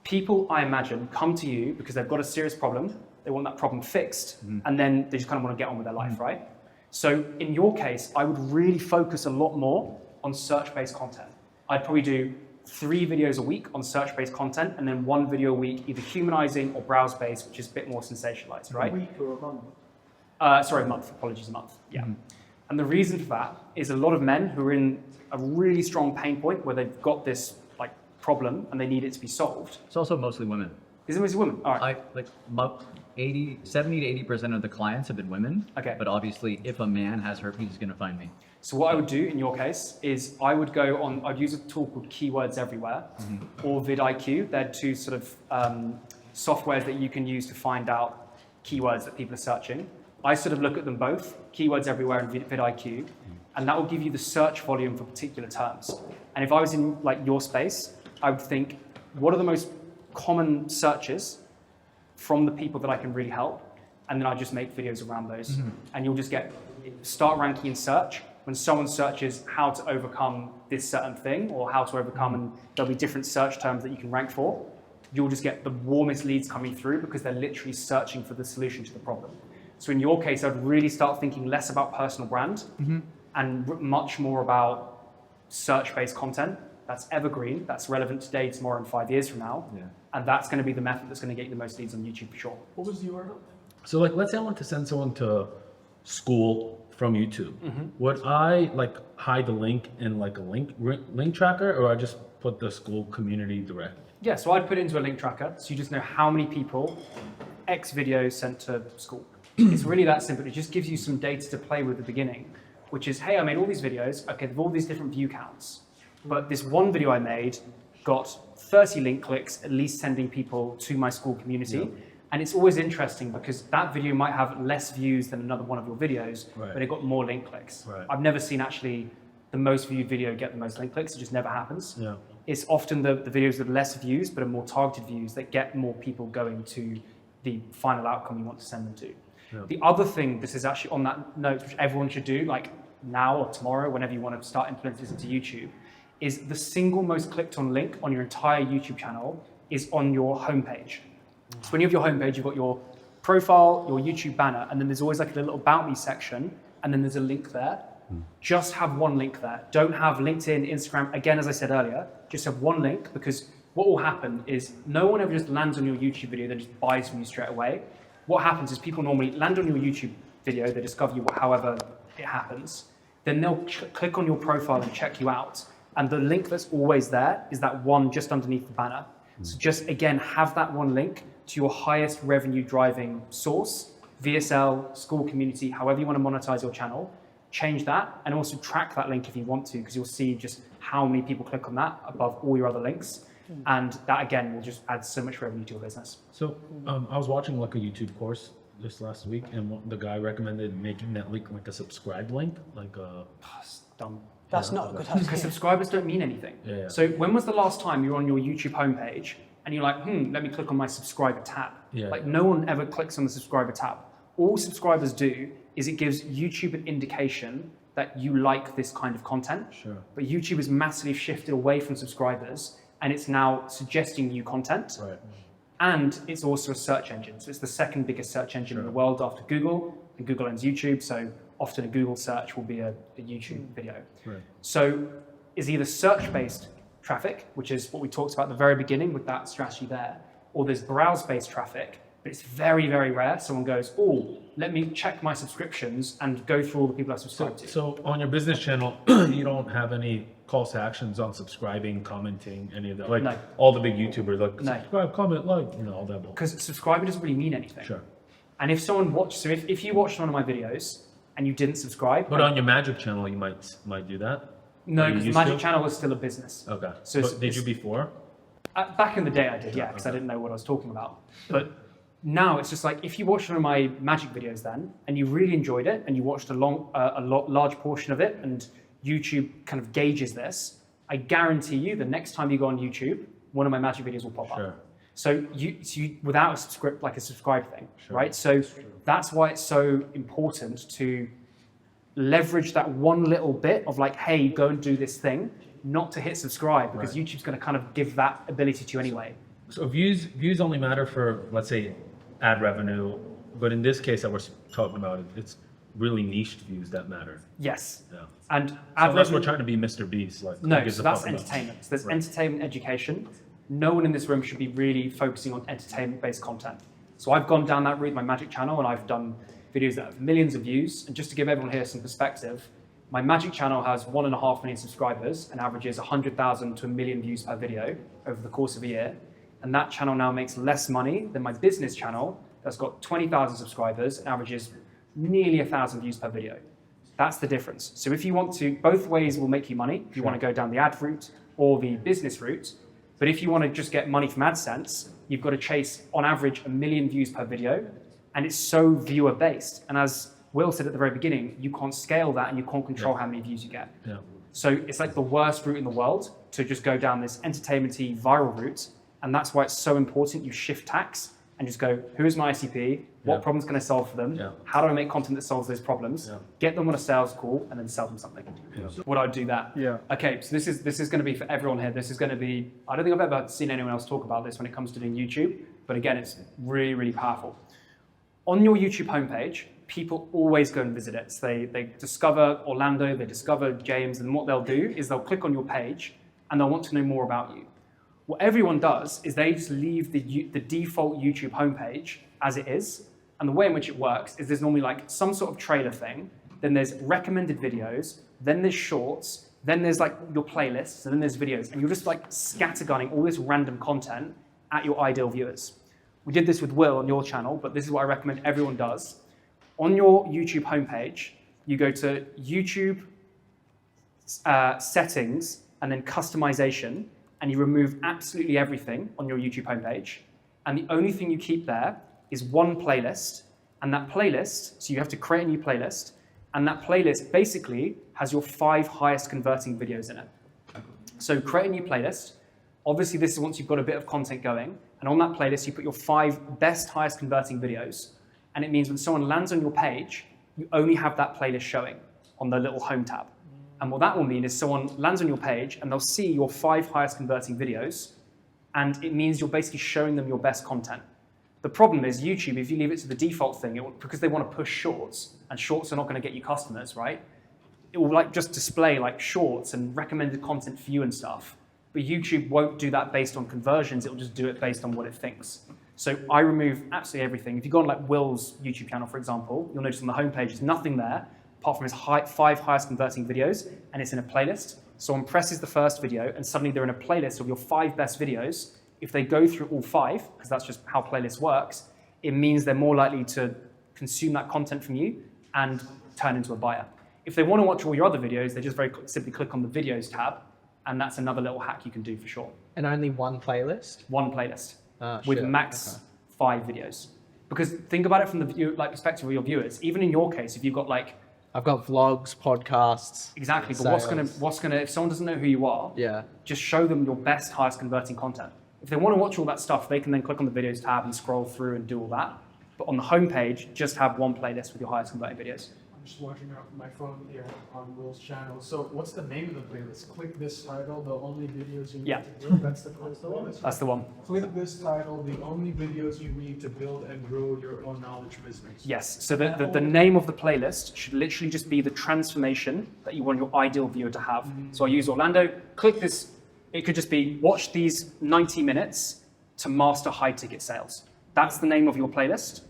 A: people, I imagine, come to you because they've got a serious problem, they want that problem fixed, and then they just kind of want to get on with their life, right? So in your case, I would really focus a lot more on search-based content. I'd probably do 3 videos a week on search-based content, and then 1 video a week, either humanizing or browse-based, which is a bit more sensationalized, right?
B: A week or a month?
A: Sorry, a month. Apologies, a month. Yeah. And the reason for that is a lot of men who are in a really strong pain point where they've got this like problem and they need it to be solved.
M: It's also mostly women.
A: Is it mostly women? All right.
M: About 70 to 80% of the clients have been women.
A: Okay.
M: But obviously, if a man has herpes, he's going to find me.
A: So what I would do in your case is I'd use a tool called Keywords Everywhere or vidIQ. They're 2 sort of softwares that you can use to find out keywords that people are searching. I sort of look at them both, Keywords Everywhere and vidIQ, and that will give you the search volume for particular terms. And if I was in like your space, I would think, what are the most common searches from the people that I can really help? And then I just make videos around those. And you'll just start ranking in search. When someone searches how to overcome this certain thing or how to overcome, and there'll be different search terms that you can rank for, you'll just get the warmest leads coming through because they're literally searching for the solution to the problem. So in your case, I'd really start thinking less about personal brand and much more about search-based content that's evergreen, that's relevant today, tomorrow, and 5 years from now.
D: Yeah.
A: And that's going to be the method that's going to get you the most leads on YouTube for sure.
L: What was the URL?
D: So like, let's say I want to send someone to school from YouTube. Would I like hide the link in like a link tracker, or I just put the school community directly?
A: Yeah, so I'd put it into a link tracker, so you just know how many people X videos sent to school. It's really that simple. It just gives you some data to play with at the beginning, which is, hey, I made all these videos. Okay, they've all these different view counts. But this one video I made got 30 link clicks, at least sending people to my school community. Yeah. And it's always interesting because that video might have less views than another one of your videos, but it got more link clicks.
D: Right.
A: I've never seen actually the most viewed video get the most link clicks. It just never happens.
D: Yeah.
A: It's often the videos with less views, but are more targeted views that get more people going to the final outcome you want to send them to. Yeah. The other thing, this is actually on that note, which everyone should do, like now or tomorrow, whenever you want to start implementing this into YouTube, is the single most clicked on link on your entire YouTube channel is on your homepage. So when you have your homepage, you've got your profile, your YouTube banner, and then there's always like a little About Me section, and then there's a link there. Just have one link there. Don't have LinkedIn, Instagram. Again, as I said earlier, just have one link, because what will happen is no one ever just lands on your YouTube video that just buys from you straight away. What happens is people normally land on your YouTube video, they discover you however it happens, then they'll click on your profile and check you out. And the link that's always there is that one just underneath the banner. So just, again, have that one link to your highest revenue driving source, VSL, school community, however you want to monetize your channel. Change that and also track that link if you want to, because you'll see just how many people click on that above all your other links. And that, again, will just add so much revenue to your business.
D: So I was watching like a YouTube course this last week, and the guy recommended making that link like a subscribe link, like
A: That's dumb.
B: That's not a good idea.
A: Because subscribers don't mean anything.
D: Yeah.
A: So when was the last time you were on your YouTube homepage and you're like, let me click on my subscriber tab?
D: Yeah.
A: Like no one ever clicks on the subscriber tab. All subscribers do is it gives YouTube an indication that you like this kind of content.
D: Sure.
A: But YouTube has massively shifted away from subscribers and it's now suggesting new content.
D: Right.
A: And it's also a search engine. So it's the second biggest search engine in the world after Google, and Google owns YouTube. So often a Google search will be a YouTube video.
D: Right.
A: So is either search-based traffic, which is what we talked about at the very beginning with that strategy there, or there's browse-based traffic, but it's very, very rare. Someone goes, oh, let me check my subscriptions and go through all the people I've subscribed to.
D: So on your business channel, you don't have any calls to actions on subscribing, commenting, any of that? Like
A: No.
D: all the big YouTubers, like
A: No.
D: subscribe, comment, like, all that.
A: Because subscriber doesn't really mean anything.
D: Sure.
A: And if someone watched, so if you watched one of my videos and you didn't subscribe.
D: But on your Magic channel, you might do that?
A: No,
D: Are you
A: because the
D: used
A: Magic
D: to?
A: channel was still a business.
D: Okay.
A: So
D: But did you before?
A: Back in the day I did, yeah, because I didn't know what I was talking about. But now it's just like, if you watched one of my Magic videos then, and you really enjoyed it, and you watched a large portion of it, and YouTube kind of gauges this, I guarantee you the next time you go on YouTube, one of my Magic videos will pop
D: Sure.
A: up. So you without a subscribe thing,
D: Sure.
A: right? So that's why it's so important to leverage that one little bit of like, hey, go and do this thing, not to hit subscribe, because
D: Right.
A: YouTube's going to kind of give that ability to you anyway.
D: So views only matter for, let's say, ad revenue, but in this case that we're talking about, it's really niched views that matter.
A: Yes.
D: Yeah.
A: And
D: So
A: ad
D: unless we're
A: revenue-
D: trying to be Mr. Beast, like, who
A: No,
D: gives
A: so
D: a
A: that's
D: fuck about-
A: entertainment. So there's
D: Right.
A: entertainment education. No one in this room should be really focusing on entertainment-based content. So I've gone down that route, my Magic channel, and I've done videos that have millions of views. And just to give everyone here some perspective, my Magic channel has 1.5 million subscribers and averages 100,000 to 1 million views per video over the course of a year. And that channel now makes less money than my business channel that's got 20,000 subscribers and averages nearly 1,000 views per video. That's the difference. So if you want to, both ways will make you money. If you want to go down the ad route or the business route. But if you want to just get money from AdSense, you've got to chase, on average, 1 million views per video. And it's so viewer based. And as Will said at the very beginning, you can't scale that and you can't control how many views you get.
D: Yeah.
A: So it's like the worst route in the world to just go down this entertainment-y viral route. And that's why it's so important you shift tax and just go, who is my ICP? What
D: Yeah.
A: problems can I solve for them?
D: Yeah.
A: How do I make content that solves those problems?
D: Yeah.
A: Get them on a sales call and then sell them something.
D: Yeah.
A: Would I do that?
C: Yeah.
A: Okay, so this is going to be for everyone here. This is going to be, I don't think I've ever seen anyone else talk about this when it comes to doing YouTube, but again, it's really, really powerful. On your YouTube homepage, people always go and visit it. So they discover Orlando, they discover James, and what they'll do is they'll click on your page and they'll want to know more about you. What everyone does is they just leave the default YouTube homepage as it is. And the way in which it works is there's normally like some sort of trailer thing, then there's recommended videos, then there's shorts, then there's like your playlists, and then there's videos. And you're just like scattergunning all this random content at your ideal viewers. We did this with Will on your channel, but this is what I recommend everyone does. On your YouTube homepage, you go to YouTube settings and then customization, and you remove absolutely everything on your YouTube homepage. And the only thing you keep there is one playlist, and that playlist, so you have to create a new playlist, and that playlist basically has your 5 highest converting videos in it. So create a new playlist. Obviously, this is once you've got a bit of content going, and on that playlist, you put your 5 best, highest converting videos, and it means when someone lands on your page, you only have that playlist showing on the little home tab. And what that will mean is someone lands on your page, and they'll see your 5 highest converting videos, and it means you're basically showing them your best content. The problem is YouTube, if you leave it to the default thing, because they want to push shorts, and shorts are not going to get you customers, right? It will like just display like shorts and recommended content for you and stuff. But YouTube won't do that based on conversions. It'll just do it based on what it thinks. So I remove absolutely everything. If you go on like Will's YouTube channel, for example, you'll notice on the homepage there's nothing there apart from his 5 highest converting videos, and it's in a playlist. Someone presses the first video, and suddenly they're in a playlist of your 5 best videos. If they go through all 5, because that's just how playlists works, it means they're more likely to consume that content from you and turn into a buyer. If they want to watch all your other videos, they just very simply click on the videos tab, and that's another little hack you can do for sure.
E: And only one playlist?
A: One playlist
E: Ah,
A: with
E: shit.
A: max
E: Okay.
A: 5 videos. Because think about it from the perspective of your viewers. Even in your case, if you've got like,
E: I've got vlogs, podcasts.
A: exactly, but
E: sales.
A: what's gonna, if someone doesn't know who you are,
E: Yeah.
A: just show them your best, highest converting content. If they want to watch all that stuff, they can then click on the videos tab and scroll through and do all that. But on the homepage, just have one playlist with your highest converting videos.
L: I'm just watching off my phone here on Will's channel. So what's the name of the playlist? Click this title, the only videos you need
A: Yeah.
L: to build. That's the playlist.
A: That's the one.
L: Click this title, the only videos you need to build and grow your own knowledge business.
A: Yes, so the name of the playlist should literally just be the transformation that you want your ideal viewer to have. So I use Orlando, click this, it could just be watch these 90 minutes to master high ticket sales. That's the name of your playlist.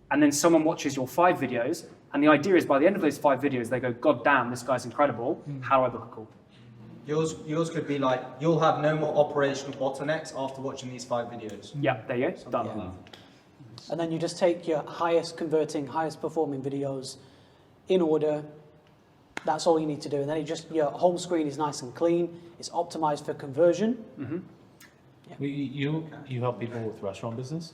A: And then someone watches your 5 videos, and the idea is by the end of those 5 videos, they go, God damn, this guy's incredible, how do I book a call?
G: Yours could be like, you'll have no more operational bottlenecks after watching these 5 videos.
A: Yeah, there you go, done.
B: Yeah. And then you just take your highest converting, highest performing videos in order. That's all you need to do. And then your home screen is nice and clean. It's optimized for conversion.
D: You help people with restaurant business?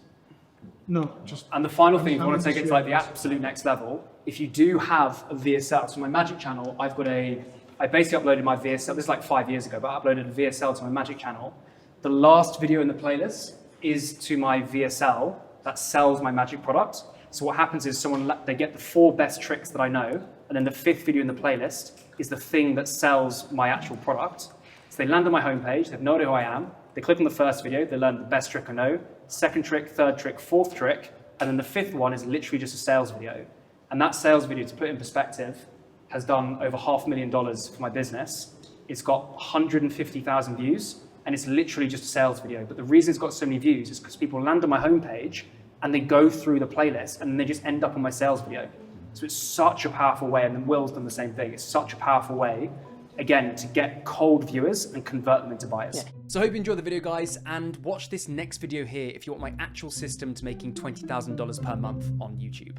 L: No, just.
A: And the final thing, if you want to take it to like the absolute next level, if you do have a VSL, so my Magic channel, I basically uploaded my VSL, this is like 5 years ago, but I uploaded a VSL to my Magic channel. The last video in the playlist is to my VSL that sells my Magic product. So what happens is they get the 4 best tricks that I know, and then the 5th video in the playlist is the thing that sells my actual product. So they land on my homepage, they have no idea who I am, they click on the first video, they learn the best trick I know, second trick, third trick, 4th trick, and then the 5th one is literally just a sales video. And that sales video, to put it in perspective, has done over $500,000 for my business. It's got 150,000 views, and it's literally just a sales video. But the reason it's got so many views is because people land on my homepage and they go through the playlist and they just end up on my sales video. So it's such a powerful way, and then Will's done the same thing. It's such a powerful way, again, to get cold viewers and convert them into buyers.
B: Yeah.
A: So I hope you enjoyed the video, guys, and watch this next video here if you want my actual system to making $20,000 per month on YouTube.